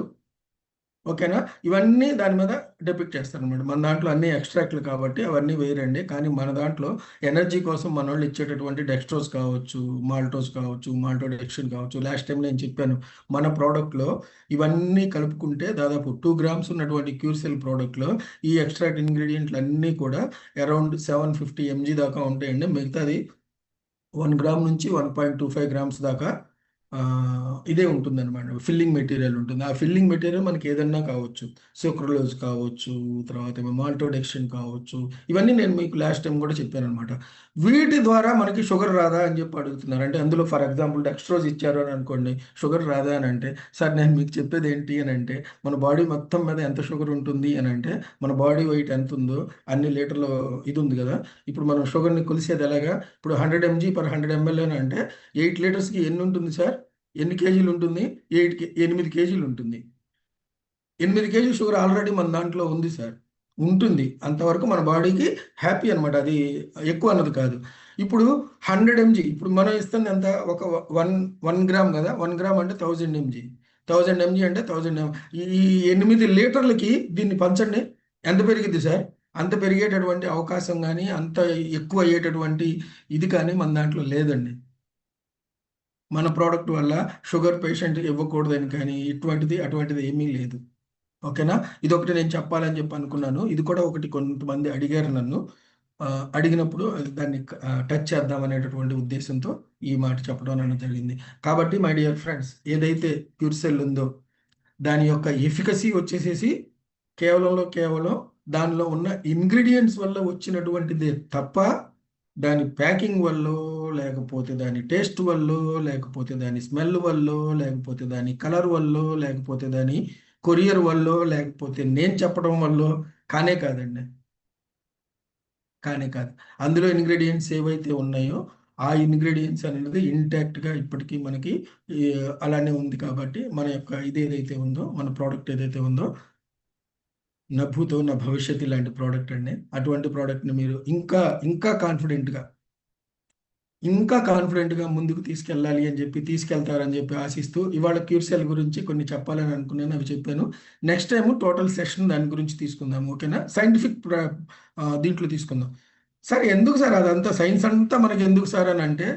ఓకేనా? ఇవన్నీ దాని మీద డిపిక్ట్ చేస్తారనమాట. మన దాంట్లో అన్నీ ఎక్స్‌ట్రాక్ట్‌లు కాబట్టి అవన్నీ వేరండి. కానీ మన దాంట్లో ఎనర్జీ కోసం మనోళ్ళు ఇచ్చేటటువంటి డెక్స్ట్రోజ్ కావచ్చు, మాల్టోడెక్స్ట్రిన్ కావచ్చు. లాస్ట్ టైమ్ నేను చెప్పాను. మన ప్రోడక్ట్‌లో ఇవన్నీ కలుపుకుంటే దాదాపు 2 గ్రామ్స్ ఉన్నటువంటి క్యూర్సెల్ ప్రోడక్ట్‌లో ఈ ఎక్స్‌ట్రాక్ట్ ఇంగ్రీడియెంట్‌లన్నీ కూడా అరౌండ్ 750 ఎంజీ దాకా ఉంటాయండి. మిగతాది 1 గ్రామ్ నుంచి 1.25 గ్రామ్స్ దాకా ఇదే ఉంటుందనమాట. ఫిల్లింగ్ మెటీరియల్ ఉంటుంది. ఆ ఫిల్లింగ్ మెటీరియల్ మనకి ఏదన్నా కావచ్చు. సుక్రలోజ్ కావచ్చు, తర్వాతేమో మాల్టోడెక్స్ట్రిన్ కావచ్చు. ఇవన్నీ నేను మీకు లాస్ట్ టైమ్ కూడా చెప్పాననమాట. వీటి ద్వారా మనకి షుగర్ రాదా అని చెప్పి అడుగుతున్నారు. అంటే అందులో ఫర్ ఎగ్జాంపుల్ డెక్స్ట్రోజ్ ఇచ్చారు అని అనుకోండి, షుగర్ రాదా అని అంటే, సార్ నేను మీకు చెప్పేది ఏంటి అని అంటే, మన బాడీ మొత్తం మీద ఎంత షుగర్ ఉంటుంది అని అంటే, మన బాడీ వెయిట్ ఎంత ఉందో అన్ని లీటర్లు ఇది ఉంది కదా! ఇప్పుడు మనం షుగర్‌ని కొలిసేది ఎలాగా? ఇప్పుడు 100 ఎంజీ పర్ 100 ఎంఎల్ అని అంటే 8 లీటర్స్‌కి ఎన్ని ఉంటుంది సార్? ఎన్ని కేజీలు ఉంటుంది? 8 కేజీలు ఉంటుంది. 8 కేజీల షుగర్ ఆల్రెడీ మన దాంట్లో ఉంది సార్. ఉంటుంది. అంతవరకు మన బాడీకి హ్యాపీ అనమాట. అది ఎక్కువ అన్నది కాదు. ఇప్పుడు 100 ఎంజీ ఇప్పుడు మనం ఇస్తుంది ఎంత? ఒక 1 గ్రామ్ గదా! 1 గ్రామ్ అంటే 1000 ఎంజీ. 1000 ఎంజీ అంటే 1000 ఈ 8 లీటర్లకి దీన్ని పంచండి. ఎంత పెరిగిద్ది సార్? అంత పెరిగేటటువంటి అవకాశం గాని, అంత ఎక్కువ అయ్యేటటువంటి ఇది కానీ మన దాంట్లో లేదండి. మన ప్రోడక్ట్ వల్ల షుగర్ పేషెంట్‌కి ఇవ్వకూడదని కానీ, అటువంటిది ఏమీ లేదు. ఓకేనా? ఇదొకటి నేను చెప్పాలని చెప్పి అనుకున్నాను. ఇది కూడా ఒకటి కొంతమంది అడిగారు నన్ను. అడిగినప్పుడు దాన్ని టచ్ చేద్దాం అనేటటువంటి ఉద్దేశ్యంతో ఈ మాట చెప్పడం అనేది జరిగింది. కాబట్టి మై డియర్ ఫ్రెండ్స్ ఏదైతే ప్యూర్‌సెల్ ఉందో దాని యొక్క ఎఫికసీ వచ్చేసేసి కేవలం దానిలో ఉన్న ఇంగ్రీడియెంట్స్ వల్ల వచ్చినటువంటిదే తప్ప, దాని ప్యాకింగ్ వల్లో, లేకపోతే దాని టేస్ట్ వల్లో, లేకపోతే దాని స్మెల్ వల్లో, లేకపోతే దాని కలర్ వల్లో, లేకపోతే దాని కొరియర్ వల్లో, లేకపోతే నేను చెప్పడం వల్లో కానే కాదండి. కానే కాదు. అందులో ఇంగ్రీడియెంట్స్ ఏవైతే ఉన్నాయో, ఆ ఇంగ్రీడియెంట్స్ అనేది ఇంటాక్ట్‌గా ఇప్పటికీ మనకి ఈ అలానే ఉంది కాబట్టి, మన యొక్క ఇదేదైతే ఉందో, మన ప్రొడక్ట్ ఏదైతే ఉందో, నా భూతో నా భవిష్యత్తు ఇలాంటి ప్రొడక్ట్ అండి. అటువంటి ప్రొడక్ట్‌ని మీరు ఇంకా కాన్ఫిడెంట్‌గా ముందుకు తీసుకెళ్ళాలి అని చెప్పి, తీసుకెళ్తారని చెప్పి ఆశిస్తూ, ఇవాళ క్యూర్సెల్ గురించి కొన్ని చెప్పాలని అనుకున్నాను. అవి చెప్పాను. నెక్స్ట్ టైము టోటల్ సెషన్ దాని గురించి తీసుకుందాం. ఓకేనా? దీంట్లో తీసుకుందాం. సార్ ఎందుకు సార్ అదంతా సైన్స్ అంతా మనకెందుకు సార్ అనంటే,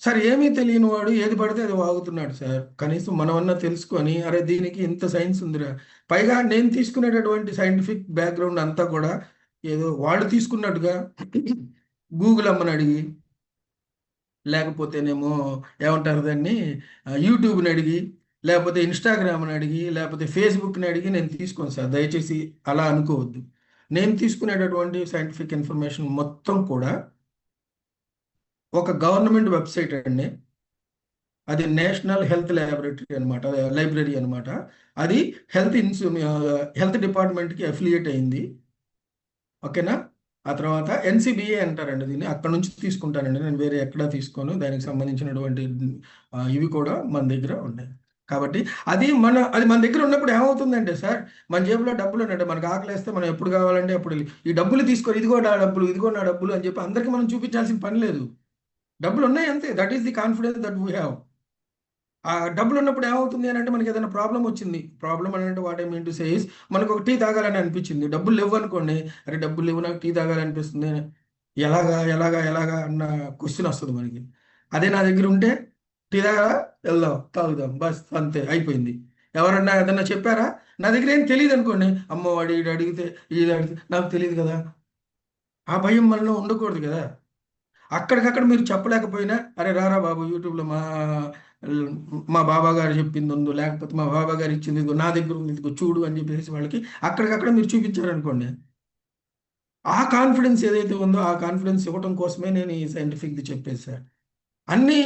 సార్ ఏమీ తెలియని వాడు ఏది పడితే అది వాగుతున్నాడు సార్. కనీసం మనమన్నా తెలుసుకొని, అరే! దీనికి ఇంత సైన్స్ ఉందిరా. పైగా నేను తీసుకునేటటువంటి సైంటిఫిక్ బ్యాక్‌గ్రౌండ్ అంతా కూడా ఏదో వాళ్ళు తీసుకున్నట్టుగా గూగుల్ అమ్మని అడిగి, లేకపోతేనేమో ఏమంటారు దాన్ని, యూట్యూబ్ని అడిగి, లేకపోతే ఇన్స్టాగ్రామ్ని అడిగి, లేకపోతే ఫేస్బుక్ని అడిగి నేను తీసుకోను సార్. దయచేసి అలా అనుకోవద్దు. నేను తీసుకునేటటువంటి సైంటిఫిక్ ఇన్ఫర్మేషన్ మొత్తం కూడా ఒక గవర్నమెంట్ వెబ్సైట్ అండి. అది నేషనల్ హెల్త్ ల్యాబొరేటరీ అనమాట, లైబ్రరీ అనమాట. అది హెల్త్ డిపార్ట్మెంట్కి అఫిలియేట్ అయింది. ఓకేనా. ఆ తర్వాత ఎన్సిబిఏ అంటారండి దీన్ని. అక్కడ నుంచి తీసుకుంటానండి నేను, వేరే ఎక్కడా తీసుకోను. దానికి సంబంధించినటువంటి ఇవి కూడా మన దగ్గర ఉన్నాయి. కాబట్టి అది మన దగ్గర ఉన్నప్పుడు ఏమవుతుందంటే సార్, మన జేబులో డబ్బులు ఉన్నాయంటే మనకు ఆకలేస్తే మనం ఎప్పుడు కావాలంటే అప్పుడు ఈ డబ్బులు తీసుకొని, ఇదిగో నా డబ్బులు, ఇదిగో నా డబ్బులు అని చెప్పి అందరికీ మనం చూపించాల్సిన పని లేదు. డబ్బులు ఉన్నాయి అంతే. That is the confidence that we have. ఆ డబ్బులు ఉన్నప్పుడు ఏమవుతుంది అని అంటే, మనకి ఏదైనా ప్రాబ్లం వచ్చింది. ప్రాబ్లం అని అంటే what I mean to say is, మనకు ఒక టీ తాగాలని అనిపించింది. డబ్బులు లేవు అనుకోండి, అరే డబ్బులు లేవు నాకు టీ తాగాలనిపిస్తుంది, ఎలాగా ఎలాగా ఎలాగా అన్న క్వశ్చన్ వస్తుంది మనకి. అదే నా దగ్గర ఉంటే, టీ తాగా, వెళ్దాం తాగుదాం, బస్ అంతే అయిపోయింది. ఎవరన్నా ఏదన్నా చెప్పారా, నా దగ్గర ఏం తెలియదు అనుకోండి, అమ్మ వాడు ఈడు అడిగితే, ఇది అడిగితే నాకు తెలియదు కదా, ఆ భయం మనలో ఉండకూడదు కదా. అక్కడికక్కడ మీరు చెప్పలేకపోయినా, అరే రారా బాబు యూట్యూబ్లో మా బాబా గారు చెప్పింది ఉందో, లేకపోతే మా బాబా గారు ఇచ్చింది ఇదిగో నా దగ్గర ఉంది, ఇదిగో చూడు అని చెప్పేసి వాళ్ళకి అక్కడికక్కడ మీరు చూపించారనుకోండి, ఆ కాన్ఫిడెన్స్ ఏదైతే ఉందో ఆ కాన్ఫిడెన్స్ ఇవ్వడం కోసమే నేను ఈ సైంటిఫిక్ది చెప్పేది సార్. అన్ని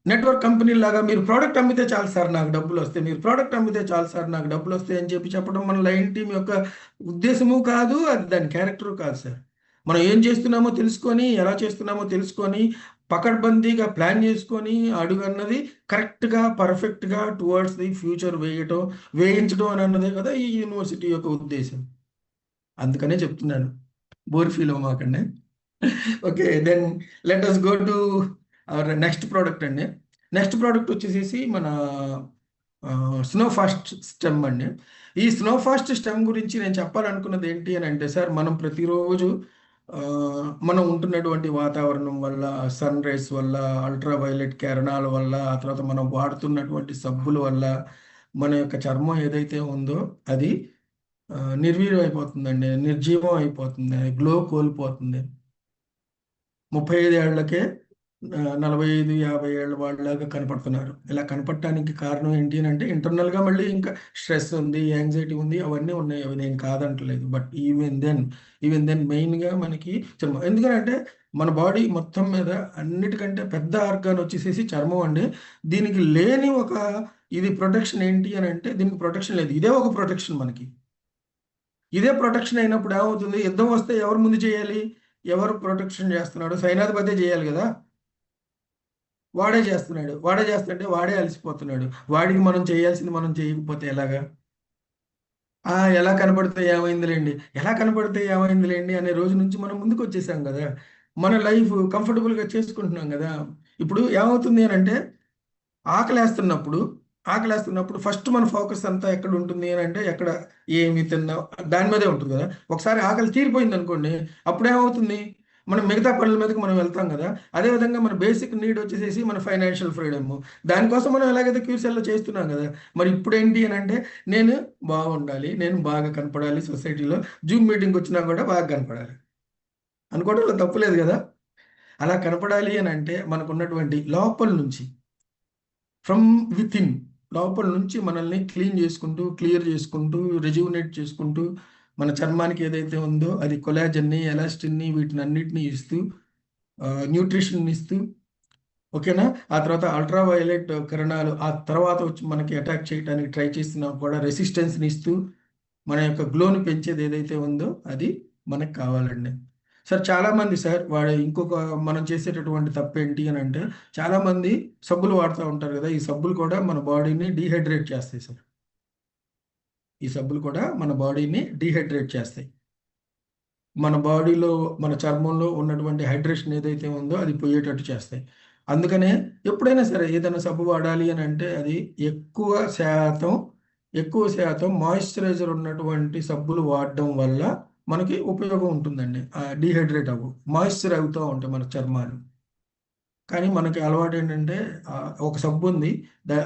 నెట్వర్క్ కంపెనీలాగా మీరు ప్రోడక్ట్ అమ్మితే చాలు సార్ నాకు డబ్బులు వస్తాయి, మీరు ప్రోడక్ట్ అమ్మితే చాలు సార్ నాకు డబ్బులు వస్తాయి అని చెప్పి చెప్పడం మన లైన్ టీమ్ యొక్క ఉద్దేశము కాదు, అది దాని క్యారెక్టర్ కాదు సార్. మనం ఏం చేస్తున్నామో తెలుసుకొని, ఎలా చేస్తున్నామో తెలుసుకొని, పకడ్బందీగా ప్లాన్ చేసుకొని అడుగు అన్నది కరెక్ట్గా పర్ఫెక్ట్గా టువర్డ్స్ ది ఫ్యూచర్ వేయించడం అని అన్నదే కదా ఈ యూనివర్సిటీ యొక్క ఉద్దేశం. అందుకనే చెప్తున్నాను, బోర్ ఫీల్ అవ్వమాకండి. Okay, then let us go to our next product అండి. నెక్స్ట్ ప్రోడక్ట్ వచ్చేసేసి మన స్నో ఫాస్ట్ స్టెమ్ అండి. ఈ స్నో ఫాస్ట్ స్టెమ్ గురించి నేను చెప్పాలనుకున్నది ఏంటి అని అంటే సార్, మనం ప్రతిరోజు మనం ఉంటున్నటువంటి వాతావరణం వల్ల, సన్ రైస్ వల్ల, అల్ట్రా వైలెట్ కిరణాల వల్ల, ఆ తర్వాత మనం వాడుతున్నటువంటి సబ్బుల వల్ల మన యొక్క చర్మం ఏదైతే ఉందో అది నిర్వీర్యం అయిపోతుందండి, నిర్జీవం అయిపోతుంది, గ్లో కోల్పోతుంది. 35 ఏళ్లకే 45, 50 ఏళ్ళ వాళ్ళలాగా కనపడుతున్నారు. ఇలా కనపడటానికి కారణం ఏంటి అని అంటే, ఇంటర్నల్గా మళ్ళీ ఇంకా స్ట్రెస్ ఉంది, యాంగ్జైటీ ఉంది, అవన్నీ ఉన్నాయి. అవి నేను కాదంటలేదు. బట్ ఈవెన్ దెన్ మెయిన్గా మనకి చర్మం. ఎందుకంటే మన బాడీ మొత్తం మీద అన్నిటికంటే పెద్ద ఆర్గాన్ వచ్చేసేసి చర్మం అండి. దీనికి లేని ఒక ఇది ప్రొటెక్షన్ ఏంటి అని అంటే, దీనికి ప్రొటెక్షన్ లేదు. ఇదే ఒక ప్రొటెక్షన్ మనకి. ఇదే ప్రొటెక్షన్ అయినప్పుడు ఏమవుతుంది, యుద్ధం వస్తే ఎవరు ముందు చేయాలి, ఎవరు ప్రొటెక్షన్ చేస్తున్నాడు, సైనాధిపతే చేయాలి కదా. వాడే చేస్తున్నాడు, వాడే చేస్తుంటే వాడే అలసిపోతున్నాడు. వాడికి మనం చేయాల్సింది మనం చేయకపోతే ఎలాగా. ఎలా కనపడితే ఏమైందిలేండి, ఎలా కనపడితే ఏమైందిలేండి అనే రోజు నుంచి మనం ముందుకు వచ్చేసాం కదా. మన లైఫ్ కంఫర్టబుల్గా చేసుకుంటున్నాం కదా. ఇప్పుడు ఏమవుతుంది అని అంటే, ఆకలేస్తున్నప్పుడు ఆకలేస్తున్నప్పుడు ఫస్ట్ మన ఫోకస్ అంతా ఎక్కడ ఉంటుంది అని అంటే, ఎక్కడ ఏమి తిన్నాం దాని మీదే ఉంటుంది కదా. ఒకసారి ఆకలి తీరిపోయింది అనుకోండి, అప్పుడు ఏమవుతుంది, మనం మిగతా పనుల మీదకి మనం వెళ్తాం కదా. అదేవిధంగా మన బేసిక్ నీడ్ వచ్చేసేసి మన ఫైనాన్షియల్ ఫ్రీడమ్, దానికోసం మనం ఎలాగైతే క్యూసెల్లో చేస్తున్నాం కదా. మరి ఇప్పుడు ఏంటి అని అంటే, నేను బాగుండాలి, నేను బాగా కనపడాలి సొసైటీలో, జూమ్ మీటింగ్ వచ్చినా కూడా బాగా కనపడాలి అనుకోవడంలో తప్పులేదు కదా. అలా కనపడాలి అని అంటే మనకు ఉన్నటువంటి లోపల నుంచి, ఫ్రమ్ వితిన్, లోపల నుంచి మనల్ని క్లీన్ చేసుకుంటూ, క్లియర్ చేసుకుంటూ, రెజ్యూనేట్ చేసుకుంటూ, మన చర్మానికి ఏదైతే ఉందో అది కొలాజన్ని, ఎలాస్టిన్ని, వీటిని అన్నిటిని ఇస్తూ, న్యూట్రిషన్ ఇస్తూ, ఓకేనా. ఆ తర్వాత అల్ట్రా వైలెట్ కిరణాలు ఆ తర్వాత వచ్చి మనకి అటాక్ చేయడానికి ట్రై చేస్తున్నా కూడా రెసిస్టెన్స్ని ఇస్తూ, మన యొక్క గ్లోని పెంచేది ఏదైతే ఉందో అది మనకు కావాలండి. సార్ చాలామంది సార్ వాడు ఇంకొక మనం చేసేటటువంటి తప్పు ఏంటి అని అంటే, చాలామంది సబ్బులు వాడుతూ ఉంటారు కదా. ఈ సబ్బులు కూడా మన బాడీని డీహైడ్రేట్ చేస్తాయి సార్. ఈ సబ్బులు కూడా మన బాడీని డీహైడ్రేట్ చేస్తాయి. మన బాడీలో, మన చర్మంలో ఉన్నటువంటి హైడ్రేషన్ ఏదైతే ఉందో అది పోయేటట్టు చేస్తాయి. అందుకనే ఎప్పుడైనా సరే ఏదైనా సబ్బు వాడాలి అని అంటే, అది ఎక్కువ శాతం ఎక్కువ శాతం మాయిశ్చరైజర్ ఉన్నటువంటి సబ్బులు వాడడం వల్ల మనకి ఉపయోగం ఉంటుందండి. డీహైడ్రేట్ మాయిశ్చర్ అవుతూ ఉంటాయి మన చర్మాలు. కానీ మనకి అలవాటు ఏంటంటే, ఒక సబ్బు ఉంది,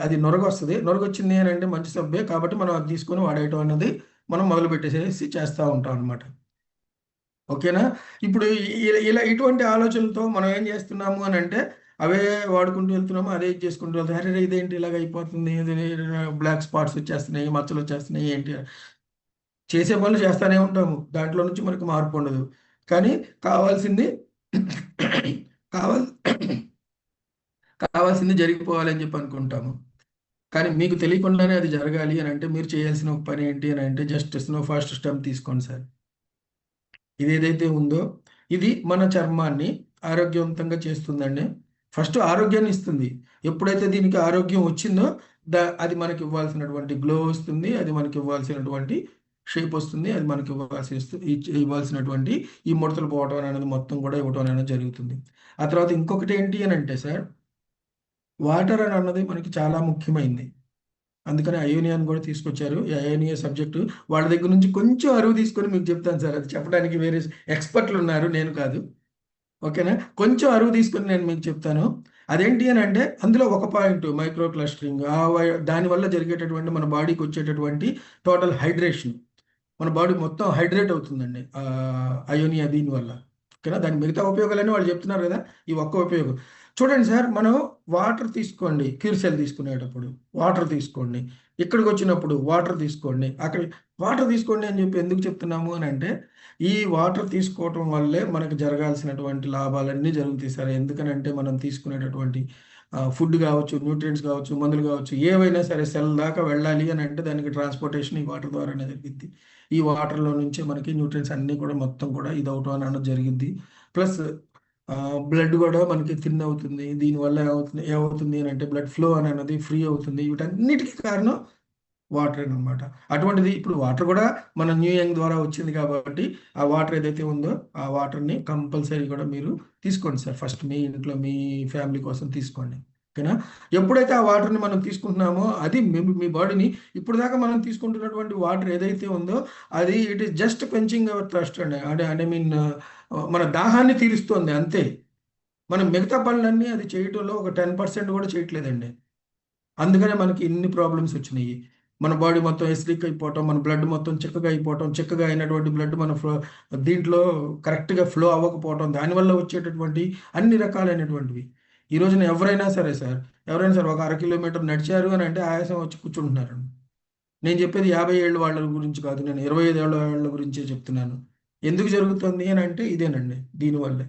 అది నొరగొస్తుంది, నొరగొచ్చింది అని అంటే మంచి సబ్బే కాబట్టి మనం అది తీసుకొని వాడేయటం అన్నది మనం మొదలు పెట్టేసేసి చేస్తూ ఉంటాం అనమాట. ఓకేనా? ఇప్పుడు ఇలా ఇటువంటి ఆలోచనలతో మనం ఏం చేస్తున్నాము అని అంటే అవే వాడుకుంటూ వెళ్తున్నాము, అదే ఇది చేసుకుంటూ వెళ్తాం. అరే ఇదేంటి ఇలాగ అయిపోతుంది, బ్లాక్ స్పాట్స్ వచ్చేస్తున్నాయి, మచ్చలు వచ్చేస్తున్నాయి ఏంటి, చేసే పనులు చేస్తానే ఉంటాము, దాంట్లో నుంచి మనకు మార్పు ఉండదు. కానీ కావాల్సింది కావాల్ కావాల్సింది జరిగిపోవాలని చెప్పి అనుకుంటాము. కానీ మీకు తెలియకుండానే అది జరగాలి అని అంటే మీరు చేయాల్సిన ఒక పని ఏంటి అని అంటే జస్ట్ స్నో ఫాస్ట్ స్టెప్ తీసుకోండి సార్. ఇది ఏదైతే ఉందో ఇది మన చర్మాన్ని ఆరోగ్యవంతంగా చేస్తుందండి. ఫస్ట్ ఆరోగ్యాన్ని ఇస్తుంది. ఎప్పుడైతే దీనికి ఆరోగ్యం వచ్చిందో అది మనకి ఇవ్వాల్సినటువంటి గ్లో వస్తుంది. అది మనకి ఇవ్వాల్సినటువంటి షేప్ వస్తుంది. అది మనకి ఇవ్వాల్సినటువంటి ఈ ముడతలు పోవటం అనేది మొత్తం కూడా ఇవ్వటం అనేది జరుగుతుంది. ఆ తర్వాత ఇంకొకటి ఏంటి అని అంటే సార్, వాటర్ అని అన్నది మనకి చాలా ముఖ్యమైంది. అందుకని అయోనియాని కూడా తీసుకొచ్చారు. ఈ అయోనియా సబ్జెక్టు వాళ్ళ దగ్గర నుంచి కొంచెం అరువు తీసుకొని మీకు చెప్తాను సార్. అది చెప్పడానికి వేరే ఎక్స్పర్ట్లు ఉన్నారు, నేను కాదు. ఓకేనా? కొంచెం అరువు తీసుకొని నేను మీకు చెప్తాను. అదేంటి అని అంటే అందులో ఒక పాయింట్ మైక్రో క్లస్టరింగ్. దానివల్ల జరిగేటటువంటి మన బాడీకి వచ్చేటటువంటి టోటల్ హైడ్రేషన్. మన బాడీ మొత్తం హైడ్రేట్ అవుతుందండి అయోనియా దీనివల్ల. ఓకేనా? దాని మిగతా ఉపయోగాలని వాళ్ళు చెప్తున్నారు కదా, ఈ ఒక్క ఉపయోగం చూడండి సార్. మనం వాటర్ తీసుకోండి, క్యూర్సెల్ తీసుకునేటప్పుడు వాటర్ తీసుకోండి, ఇక్కడికి వచ్చినప్పుడు వాటర్ తీసుకోండి, అక్కడ వాటర్ తీసుకోండి అని చెప్పి ఎందుకు చెప్తున్నాము అని అంటే ఈ వాటర్ తీసుకోవటం వల్లే మనకు జరగాల్సినటువంటి లాభాలన్నీ జరుగుతాయి సార్. ఎందుకనంటే మనం తీసుకునేటటువంటి ఫుడ్ కావచ్చు, న్యూట్రియంట్స్ కావచ్చు, మందులు కావచ్చు, ఏవైనా సరే సెల్ దాకా వెళ్ళాలి అని అంటే దానికి ట్రాన్స్పోర్టేషన్ ఈ వాటర్ ద్వారానే జరిగింది. ఈ వాటర్లో నుంచి మనకి న్యూట్రియంట్స్ అన్నీ కూడా మొత్తం కూడా ఇది అవటం అనేది జరిగింది. ప్లస్ బ్లడ్ కూడా మనకి థిన్ అవుతుంది. దీనివల్ల ఏమవుతుంది అని అంటే బ్లడ్ ఫ్లో అనేది ఫ్రీ అవుతుంది. వీటన్నిటికీ కారణం వాటర్ అనమాట. అటువంటిది ఇప్పుడు వాటర్ కూడా మన న్యూ యంగ్ ద్వారా వచ్చింది కాబట్టి ఆ వాటర్ ఏదైతే ఉందో ఆ వాటర్ని కంపల్సరీ కూడా మీరు తీసుకోండి సార్. ఫస్ట్ మీ ఇంట్లో మీ ఫ్యామిలీ కోసం తీసుకోండి. ఓకేనా? ఎప్పుడైతే ఆ వాటర్ని మనం తీసుకుంటున్నామో అది మీ బాడీని ఇప్పుడు దాకా మనం తీసుకుంటున్నటువంటి వాటర్ ఏదైతే ఉందో అది it is just pinching our thirst అండి. అంటే ఐ మీన్ మన దాహాన్ని తీరుస్తుంది అంతే. మనం మిగతా పనులన్నీ అది చేయటంలో ఒక 10% కూడా చేయట్లేదండి. అందుకనే మనకి ఇన్ని ప్రాబ్లమ్స్ వచ్చినాయి. మన బాడీ మొత్తం ఎసిడిక్ అయిపోవటం, మన బ్లడ్ మొత్తం చిక్కగా అయిపోవటం, చిక్కగా అయినటువంటి బ్లడ్ మన దీంట్లో కరెక్ట్‌గా ఫ్లో అవ్వకపోవటం, దానివల్ల వచ్చేటటువంటి అన్ని రకాలైనటువంటివి. ఈ రోజున ఎవరైనా సరే సార్, ఎవరైనా సరే ఒక అర కిలోమీటర్ నడిచారు అని అంటే ఆయాసం వచ్చి కూర్చుంటున్నారండి. నేను చెప్పేది 50 ఏళ్ళ వాళ్ళ గురించి కాదు. నేను 25 ఏళ్ళ వాళ్ళ గురించే చెప్తున్నాను. ఎందుకు జరుగుతుంది అని అంటే ఇదేనండి, దీనివల్లే.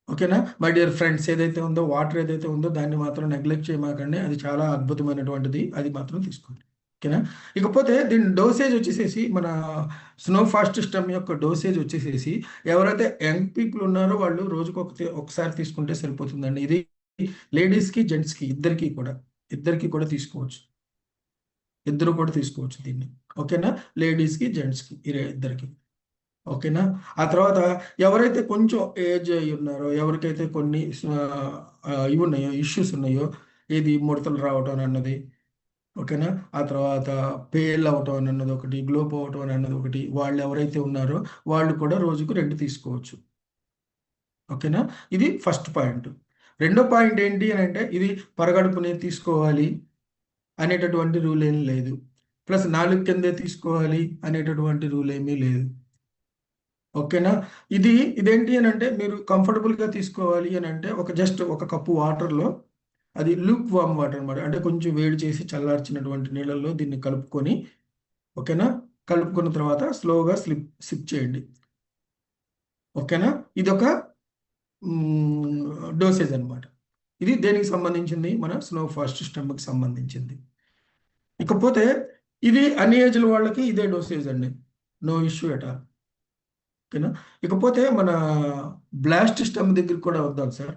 ఓకేనా? మై డియర్ ఫ్రెండ్స్, ఏదైతే ఉందో వాటర్ ఏదైతే ఉందో దాన్ని మాత్రం నెగ్లెక్ట్ చేయమాకండి. అది చాలా అద్భుతమైనటువంటిది. అది మాత్రం తీసుకోండి. ఓకేనా? ఇకపోతే దీని డోసేజ్ వచ్చేసేసి మన స్నో ఫాస్ట్ సిస్టమ్ యొక్క డోసేజ్ వచ్చేసేసి ఎవరైతే యంగ్ పీపుల్ ఉన్నారో వాళ్ళు రోజుకు ఒకసారి తీసుకుంటే సరిపోతుందండి. ఇది లేడీస్‌కి, జెంట్స్‌కి ఇద్దరికి కూడా తీసుకోవచ్చు. ఇద్దరు కూడా తీసుకోవచ్చు దీన్ని. ఓకేనా? లేడీస్‌కి, జెంట్స్‌కి ఇద్దరికి. ఓకేనా? ఆ తర్వాత ఎవరైతే కొంచెం ఏజ్ అయ్యి ఉన్నారో, ఎవరికైతే కొన్ని ఇవి ఉన్నాయో, ఇష్యూస్ ఉన్నాయో, ఏది ముడతలు రావటం అన్నది. ఓకేనా? ఆ తర్వాత పేల్ అవ్వటం అన్నది ఒకటి, గ్లో పోవటం అన్నది ఒకటి. వాళ్ళు ఎవరైతే ఉన్నారో వాళ్ళు కూడా రోజుకు 2 తీసుకోవచ్చు. ఓకేనా? ఇది ఫస్ట్ పాయింట్. రెండో పాయింట్ ఏంటి అని అంటే ఇది పరగడుపునే తీసుకోవాలి అనేటటువంటి రూల్ ఏం లేదు. ప్లస్ 4 కిందే తీసుకోవాలి అనేటటువంటి రూల్ ఏమీ లేదు. ఓకేనా? ఇదేంటి అని అంటే మీరు కంఫర్టబుల్‌గా తీసుకోవాలి అని అంటే జస్ట్ ఒక కప్పు వాటర్‌లో అది లూక్ వార్మ్ వాటర్ అనమాట. అంటే కొంచెం వేడి చేసి చల్లార్చినటువంటి నీళ్ళల్లో దీన్ని కలుపుకొని, ఓకేనా? కలుపుకున్న తర్వాత స్లోగా సిప్ చేయండి. ఓకేనా? ఇదొక డోసేజ్ అనమాట. ఇది దేనికి సంబంధించింది? మన స్నో ఫాస్ట్ సిస్టమ్‌కి సంబంధించింది. ఇకపోతే ఇది అన్ని ఏజ్‌ల వాళ్ళకి ఇదే డోసేజ్ అండి. No issue at all. ఓకేనా? ఇకపోతే మన బ్లాస్ట్ సిస్టమ్ దగ్గరికి కూడా వద్దాం సార్.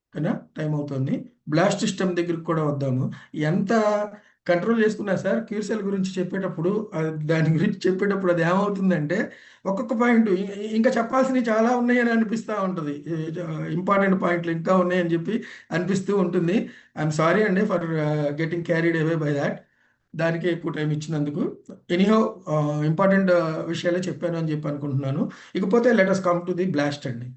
ఓకేనా? టైం అవుతుంది. బ్లాస్ట్ సిస్టమ్ దగ్గరికి కూడా వద్దాము. ఎంత కంట్రోల్ చేసుకున్నా సార్ క్యూసెల్ గురించి చెప్పేటప్పుడు దాని గురించి చెప్పేటప్పుడు అది ఏమవుతుందంటే ఒక్కొక్క పాయింట్ ఇంకా చెప్పాల్సినవి చాలా ఉన్నాయని అనిపిస్తూ ఉంటుంది. ఇంపార్టెంట్ పాయింట్లు ఇంకా ఉన్నాయని చెప్పి అనిపిస్తూ ఉంటుంది. ఐఎమ్ సారీ అండి for getting carried away by that. దానికే ఎక్కువ టైం ఇచ్చినందుకు. ఎనీహౌ ఇంపార్టెంట్ విషయాలే చెప్పాను అని చెప్పి అనుకుంటున్నాను. ఇకపోతే let us come to the blast అండి.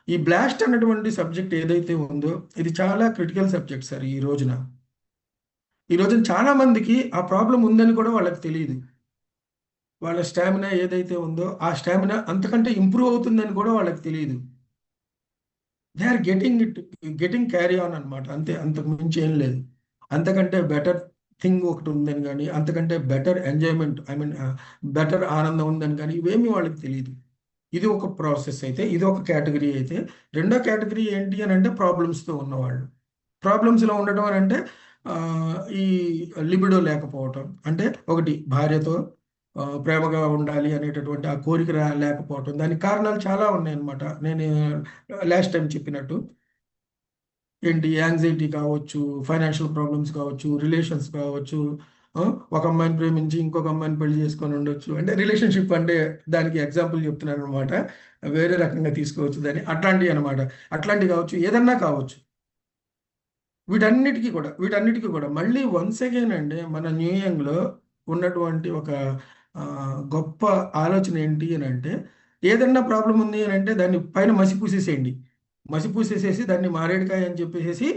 ఈ బ్లాస్ట్ అన్నటువంటి సబ్జెక్ట్ ఏదైతే ఉందో ఇది చాలా క్రిటికల్ సబ్జెక్ట్ సార్ ఈ రోజున. ఈ రోజున చాలా మందికి ఆ ప్రాబ్లం ఉందని కూడా వాళ్ళకి తెలియదు. వాళ్ళ స్టామినా ఏదైతే ఉందో ఆ స్టామినా అంతకంటే ఇంప్రూవ్ అవుతుందని కూడా వాళ్ళకి తెలియదు. They are getting carry on అనమాట. అంతే, అంతకు మించి ఏం లేదు. అంతకంటే బెటర్ థింగ్ ఒకటి ఉందని కానీ, అంతకంటే better enjoyment, I mean better ఆనందం ఉందని కానీ ఇవేమీ వాళ్ళకి తెలియదు. ఇది ఒక ప్రాసెస్ అయితే, ఇది ఒక కేటగిరీ అయితే. రెండో కేటగిరీ ఏంటి అని అంటే ప్రాబ్లమ్స్తో ఉన్నవాళ్ళు. ప్రాబ్లమ్స్లో ఉండటం అని అంటే ఈ లిబిడో లేకపోవటం, అంటే ఒకటి భార్యతో ప్రేమగా ఉండాలి అనేటటువంటి ఆ కోరిక లేకపోవటం. దానికి కారణాలు చాలా ఉన్నాయన్నమాట. నేను లాస్ట్ టైం చెప్పినట్టు ఏంటి, యాంగ్జైటీ కావచ్చు, ఫైనాన్షియల్ ప్రాబ్లమ్స్ కావచ్చు, రిలేషన్స్ కావచ్చు. ఒక అమ్మాయిని ప్రేమించి ఇంకొక అమ్మాయిని పెళ్లి చేసుకొని ఉండొచ్చు. అంటే రిలేషన్షిప్ అంటే దానికి ఎగ్జాంపుల్ చెప్తున్నాను అనమాట. వేరే రకంగా తీసుకోవచ్చు దాన్ని. అట్లాంటివి అనమాట. అట్లాంటివి కావచ్చు, ఏదన్నా కావచ్చు. వీటన్నిటికీ కూడా మళ్ళీ వన్స్ అగైన్ అండి, మన న్యూ యంగ్లో ఉన్నటువంటి ఒక గొప్ప ఆలోచన ఏంటి అని అంటే, ఏదన్నా ప్రాబ్లం ఉంది అని అంటే దాన్ని పైన మసి పూసేసేయండి. మసి పూసేసేసి దాన్ని మారేడుకాయ అని చెప్పేసి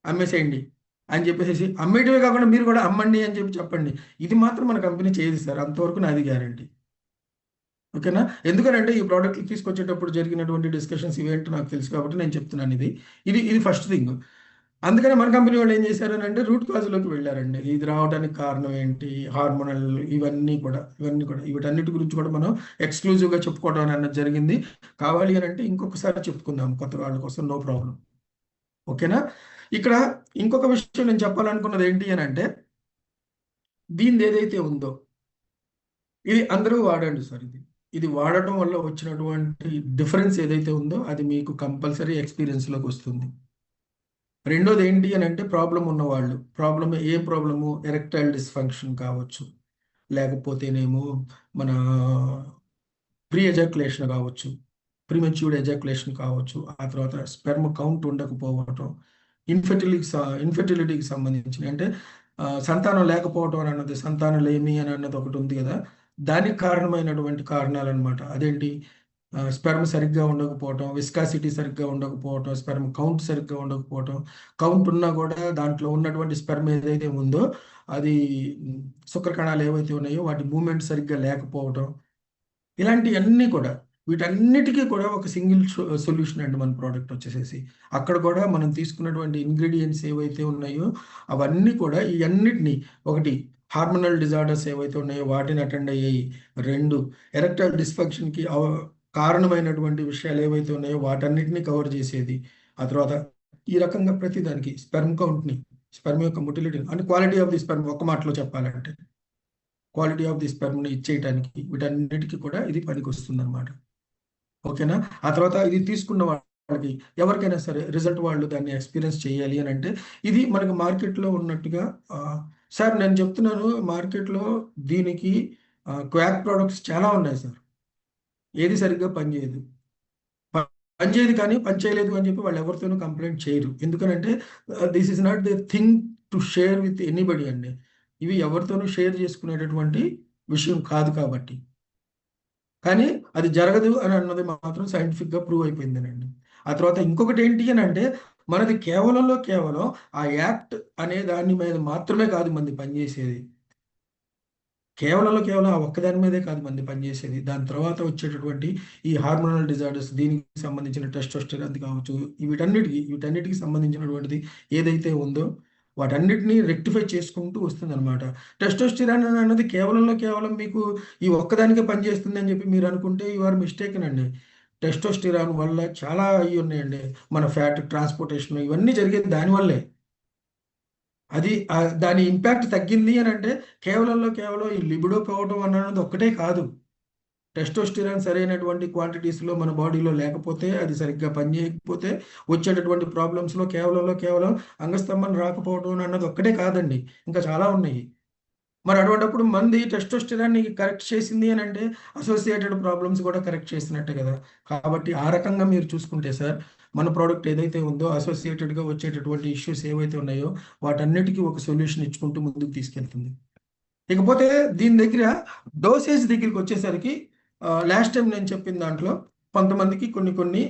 అమ్మేసేయండి అని చెప్పేసి, అమ్మేయటమే కాకుండా మీరు కూడా అమ్మండి అని చెప్పండి. ఇది మాత్రం మన కంపెనీ చేయదు సార్. అంతవరకు నాది గ్యారంటీ. ఓకేనా? ఎందుకనంటే ఈ ప్రోడక్ట్ తీసుకొచ్చేటప్పుడు జరిగినటువంటి డిస్కషన్స్ ఇవేంటో నాకు తెలుసు కాబట్టి నేను చెప్తున్నాను ఇది. ఇది ఇది ఫస్ట్ థింగ్. అందుకనే మన కంపెనీ వాళ్ళు ఏం చేశారని అంటే రూట్ కాజ్‌లోకి వెళ్లారండి. ఇది రావడానికి కారణం ఏంటి? హార్మోనల్ ఇవన్నీ కూడా వీటన్నిటి గురించి కూడా మనం ఎక్స్‌క్లూజివ్‌గా చెప్పుకోవడం అన్నది జరిగింది. కావాలి అని అంటే ఇంకొకసారి చెప్పుకుందాం కొత్త వాళ్ళ కోసం, నో ప్రాబ్లమ్. ఓకేనా? ఇక్కడ ఇంకొక విషయం నేను చెప్పాలనుకున్నది ఏంటి అని అంటే, దీనిది ఏదైతే ఉందో ఇది అందరూ వాడండి సార్ ఇది. ఇది వాడటం వల్ల వచ్చినటువంటి డిఫరెన్స్ ఏదైతే ఉందో అది మీకు కంపల్సరీ ఎక్స్‌పీరియన్స్‌లోకి వస్తుంది. రెండోది ఏంటి అని అంటే ప్రాబ్లమ్ ఉన్నవాళ్ళు. ఏ ప్రాబ్లము? ఎరెక్టైల్ డిస్‌ఫంక్షన్ కావచ్చు. లేకపోతేనేమో మన ప్రీ ఎజాక్యులేషన్ కావచ్చు. ప్రీమెచ్యూర్డ్ ఎజాక్యులేషన్ కావచ్చు. ఆ తర్వాత స్పెర్మ్ కౌంట్ ఉండకపోవటం. ఇన్ఫెర్టిలిటీకి సంబంధించినయి. అంటే సంతానం లేకపోవటం అని అన్నది, సంతానలేమి అని అన్నది ఒకటి ఉంది కదా! దానికి కారణమైనటువంటి కారణాలనమాట. అదేంటి? స్పెర్మ్ సరిగ్గా ఉండకపోవటం, విస్కాసిటీ సరిగ్గా ఉండకపోవటం, స్పెర్మ్ కౌంట్ సరిగ్గా ఉండకపోవటం. కౌంట్ ఉన్నా కూడా దాంట్లో ఉన్నటువంటి స్పెర్మ్ ఏదైతే ఉందో అది శుక్రకణాలు ఏవైతే ఉన్నాయో వాటి మూవ్‌మెంట్ సరిగ్గా లేకపోవటం. ఇలాంటియన్నీ కూడా, వీటన్నిటికీ కూడా ఒక సింగిల్ సొల్యూషన్ అండి మన ప్రోడక్ట్ వచ్చేసేసి. అక్కడ కూడా మనం తీసుకున్నటువంటి ఇంగ్రీడియెంట్స్ ఏవైతే ఉన్నాయో అవన్నీ కూడా ఈ అన్నిటిని, ఒకటి హార్మోనల్ డిజార్డర్స్ ఏవైతే ఉన్నాయో వాటిని అటెండ్ అయ్యాయి. 2 ఎరెక్టైల్ డిస్‌ఫంక్షన్‌కి కారణమైనటువంటి విషయాలు ఏవైతే ఉన్నాయో వాటన్నిటిని కవర్ చేసేది. ఆ తర్వాత ఈ రకంగా ప్రతి దానికి స్పెర్మ్ కౌంట్‌ని, స్పెర్మ్ యొక్క మొటిలిటీని అంటే క్వాలిటీ ఆఫ్ ది స్పెర్మ్ ఒక్క మాటలో చెప్పాలంటే. క్వాలిటీ ఆఫ్ ది స్పెర్మ్‌ని ఇచ్చేయటానికి వీటన్నిటికి కూడా ఇది పనికొస్తుందనమాట. ఓకేనా? ఆ తర్వాత ఇది తీసుకున్న వాళ్ళకి ఎవరికైనా సరే రిజల్ట్ వాళ్ళు దాన్ని ఎక్స్‌పీరియన్స్ చేయాలి అనంటే ఇది మనకు మార్కెట్‌లో ఉన్నట్టుగా సార్ నేను చెప్తున్నాను, మార్కెట్‌లో దీనికి క్వాక్ ప్రొడక్ట్స్ చాలా ఉన్నాయి సార్. ఏది సరిగ్గా పనిచేయదు. ప పనిచేయదు కానీ పని చేయలేదు అని చెప్పి వాళ్ళు ఎవరితోనూ కంప్లెయింట్ చేయరు. ఎందుకనంటే this is not the thing to share with anybody అండి. ఇవి ఎవరితోనూ షేర్ చేసుకునేటటువంటి విషయం కాదు కాబట్టి. కానీ అది జరగదు అని అన్నది మాత్రం సైంటిఫిక్‌గా ప్రూవ్ అయిపోయిందేనండి. ఆ తర్వాత ఇంకొకటేంటి అనంటే, మనది కేవలం ఆ యాక్ట్ అనే దాని మీద మాత్రమే కాదు మనది పనిచేసేది. కేవలం ఆ ఒక్కదాని మీదే కాదు మనది పనిచేసేది. దాని తర్వాత వచ్చేటటువంటి ఈ హార్మోనల్ డిజార్డర్స్, దీనికి సంబంధించిన టెస్టోస్టెరాన్ కావచ్చు, వీటన్నిటికి సంబంధించినటువంటిది ఏదైతే ఉందో వాటన్నిటిని రెక్టిఫై చేసుకుంటూ వస్తుందనమాట. టెస్టోస్టెరాన్ అన్నది కేవలం మీకు ఈ ఒక్కదానికే పనిచేస్తుంది అని చెప్పి మీరు అనుకుంటే యూ ఆర్ మిస్టేకెన్ అండి. టెస్టోస్టెరాన్ వల్ల చాలా ఉన్నాయండి. మన ఫ్యాట్ ట్రాన్స్‌పోర్టేషన్ ఇవన్నీ జరిగేది దానివల్లే. అది దాని ఇంపాక్ట్ తగ్గింది అనంటే కేవలం ఈ లిబిడో పోవటం అన్నది ఒక్కటే కాదు. టెస్టోస్టిరాన్ సరైనటువంటి క్వాంటిటీస్‌లో మన బాడీలో లేకపోతే, అది సరిగ్గా పనిచేయకపోతే వచ్చేటటువంటి ప్రాబ్లమ్స్‌లో కేవలం అంగస్తంభన రాకపోవడం అన్నది ఒక్కటే కాదండి. ఇంకా చాలా ఉన్నాయి. మరి అటువంటప్పుడు మంది టెస్టోస్టిరాన్‌ని కరెక్ట్ చేసింది అనంటే అసోసియేటెడ్ ప్రాబ్లమ్స్ కూడా కరెక్ట్ చేసినట్టే కదా! కాబట్టి ఆ రకంగా మీరు చూసుకుంటే సార్, మన ప్రొడక్ట్ ఏదైతే ఉందో అసోసియేటెడ్‌గా వచ్చేటటువంటి ఇష్యూస్ ఏవైతే ఉన్నాయో వాటన్నిటికి ఒక సొల్యూషన్ ఇచ్చుకుంటూ ముందుకు తీసుకెళ్తుంది. ఇకపోతే దీని దగ్గర డోసేజ్ దగ్గరికొచ్చేసరికి లాస్ట్ టైమ్ నేను చెప్పిన దాంట్లో కొంతమందికి కొన్ని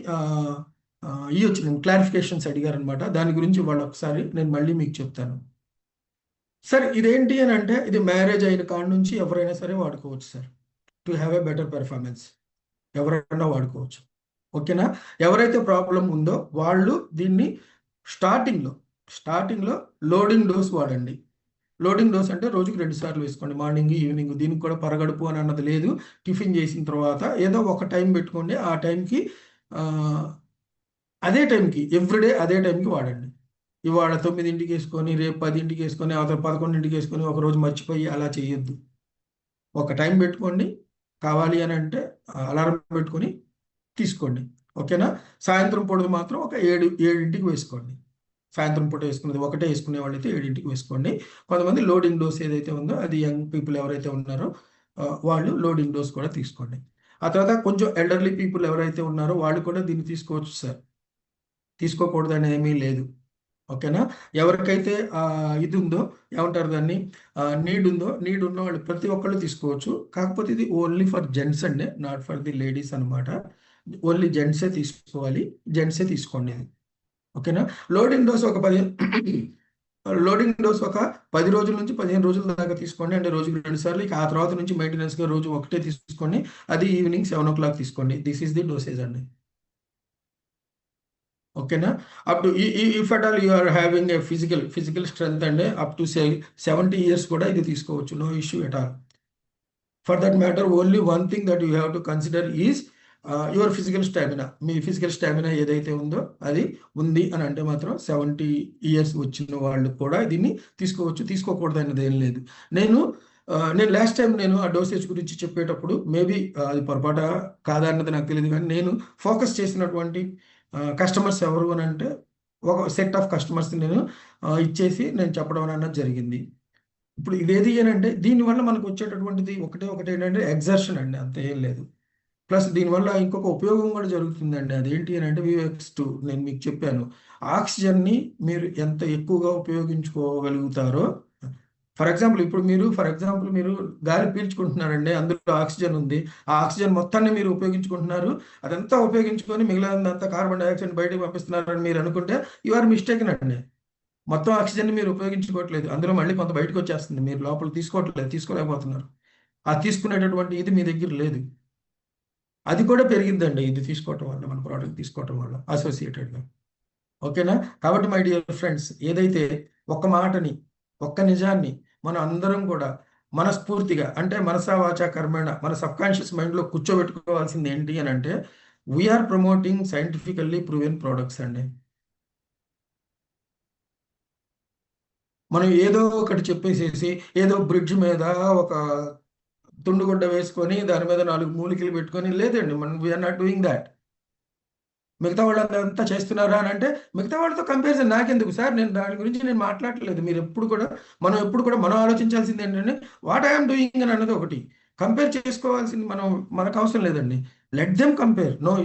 ఇయ్యొచ్చినాయి, క్లారిఫికేషన్స్ అడిగారనమాట. దాని గురించి ఇవాళ ఒకసారి నేను మళ్ళీ మీకు చెప్తాను. సార్ ఇదేంటి అని అంటే ఇది మ్యారేజ్ అయిన కాడ నుంచి ఎవరైనా సరే వాడుకోవచ్చు sir. To have a better performance ఎవరైనా వాడుకోవచ్చు. ఓకేనా? ఎవరైతే ప్రాబ్లం ఉందో వాళ్ళు దీన్ని స్టార్టింగ్‌లో, స్టార్టింగ్‌లో లోడింగ్ డోస్ వాడండి. లోడింగ్ డోస్ అంటే రోజుకి 2 సార్లు వేసుకోండి. Morning, evening. దీనికి కూడా పరగడుపు అని అన్నది లేదు. టిఫిన్ చేసిన తర్వాత ఏదో ఒక టైం పెట్టుకోండి. ఆ టైంకి ఆహ్, అదే టైంకి ఎవ్రీడే అదే టైంకి వాడండి. ఇవాళ 9కి యేసుకొని, రేపు 10కి యేసుకొని, అవతల 11కి యేసుకొని, ఒకరోజు మర్చిపోయి అలా చేయొద్దు. ఒక టైం పెట్టుకోండి. కావాలి అని అంటే అలారం పెట్టుకొని తీసుకోండి. ఓకేనా? సాయంత్రం పూట మాత్రం ఒక 7కి వేసుకోండి. సాయంత్రం పూట వేసుకునేది ఒకటే వేసుకునే వాళ్ళైతే 7కి వేసుకోండి. కొంతమంది లోడింగ్ డోస్ ఏదైతే ఉందో అది యంగ్ పీపుల్ ఎవరైతే ఉన్నారో వాళ్ళు లోడింగ్ డోస్ కూడా తీసుకోండి. ఆ తర్వాత కొంచెం ఎల్డర్లీ పీపుల్ ఎవరైతే ఉన్నారో వాళ్ళు కూడా దీన్ని తీసుకోవచ్చు సార్. తీసుకోకూడదని ఏమీ లేదు. ఓకేనా? ఎవరికైతే ఇది ఉందో ఏమంటారు దాన్ని నీడ్ ఉన్నవాళ్ళు ప్రతి ఒక్కళ్ళు తీసుకోవచ్చు. కాకపోతే ఇది ఓన్లీ ఫర్ జెంట్స్ అండి. నాట్ ఫర్ ది లేడీస్ అనమాట. ఓన్లీ జెంట్సే తీసుకోవాలి. జెంట్సే తీసుకోండి ఇది. ఓకేనా? లోడింగ్ డోస్ ఒక 10 లోడింగ్ డోస్ ఒక 10 రోజుల నుంచి 15 రోజుల దాకా తీసుకోండి. అంటే రోజుకి 2 సార్లు. ఇక ఆ తర్వాత నుంచి మెయింటెనెన్స్‌గా రోజు ఒకటే తీసుకోండి. అది ఈవినింగ్ 7:00 తీసుకోండి. దిస్ ఈస్ ది డోసేజ్ అండి. ఓకేనా? Up to if at all you are having a physical strength అండి అప్ టు 70 ఇయర్స్ కూడా ఇది తీసుకోవచ్చు. No issue at all. For that matter only one thing that you have to consider is your physical stamina. మీ ఫిజికల్ స్టామినా ఏదైతే ఉందో అది ఉంది అని అంటే మాత్రం 70 ఇయర్స్ వచ్చిన వాళ్ళు కూడా దీన్ని తీసుకోవచ్చు. తీసుకోకూడదు అన్నది ఏం లేదు. నేను లాస్ట్ టైం నేను ఆ డోసేజ్ గురించి చెప్పేటప్పుడు మేబీ అది పొరపాట కాదా అన్నది నాకు తెలీదు కానీ నేను ఫోకస్ చేసినటువంటి కస్టమర్స్ ఎవరు అని అంటే ఒక సెట్ ఆఫ్ కస్టమర్స్ నేను ఇచ్చేసి నేను చెప్పడం అన్నది జరిగింది. ఇప్పుడు ఇదేది అనంటే దీనివల్ల మనకు వచ్చేటటువంటిది ఒకటే ఏంటంటే ఎగ్జర్షన్ అండి. అంతే ఏం లేదు. ప్లస్ దీనివల్ల ఇంకొక ఉపయోగం కూడా జరుగుతుందండి. అదేంటి అనంటే VX2 నేను మీకు చెప్పాను. ఆక్సిజన్‌ని మీరు ఎంత ఎక్కువగా ఉపయోగించుకోగలుగుతారో ఫర్ ఎగ్జాంపుల్ మీరు గాలి పీల్చుకుంటున్నారండి. అందులో ఆక్సిజన్ ఉంది. ఆ ఆక్సిజన్ మొత్తాన్ని మీరు ఉపయోగించుకుంటున్నారు. అదంతా ఉపయోగించుకొని మిగిలినదంతా కార్బన్ డయాక్సైడ్ బయటకి పంపిస్తున్నారని మీరు అనుకుంటే యూ ఆర్ మిస్టేకెన్ అండి. మొత్తం ఆక్సిజన్‌ని మీరు ఉపయోగించుకోవట్లేదు. అందులో మళ్ళీ కొంత బయటకొచ్చేస్తుంది. మీరు లోపల తీసుకోవట్లేదు. తీసుకోలేకపోతున్నారు. ఆ తీసుకునేటటువంటి ఇది మీ దగ్గర లేదు. అది కూడా పెరిగిద్దండి ఇది తీసుకోవటం వల్ల. మన ప్రోడక్ట్ తీసుకోవటం వల్ల అసోసియేటెడ్‌గా. ఓకేనా? కాబట్టి మై డియర్ ఫ్రెండ్స్ ఏదైతే ఒక్క మాటని, ఒక్క నిజాన్ని మనం అందరం కూడా మనస్ఫూర్తిగా అంటే మనసా వాచా కర్మేణ మన సబ్‌కాన్షియస్ మైండ్‌లో కూర్చోబెట్టుకోవాల్సింది ఏంటి అనంటే we are promoting scientifically proven products అండి. మనం ఏదో ఒకటి చెప్పేసేసి ఏదో బ్రిడ్జ్ మీద ఒక తుండుగుడ్డ వేసుకొని దాని మీద 4 మూలికలు పెట్టుకొని లేదండి. We are not doing that. మిగతా వాళ్ళంతా చేస్తున్నారా అనంటే, మిగతా వాళ్ళతో కంపారిజన్ నాకెందుకు సార్? నేను దాని గురించి నేను మాట్లాడట్లేదు. మనం ఎప్పుడు కూడా మనం ఆలోచించాల్సిందేంటంటే, వాట్ ఐ యామ్ డూయింగ్ అని అన్నది ఒకటి. కంపేర్ చేసుకోవాల్సింది మనకు అవసరం లేదండి. Let them compare. No issue.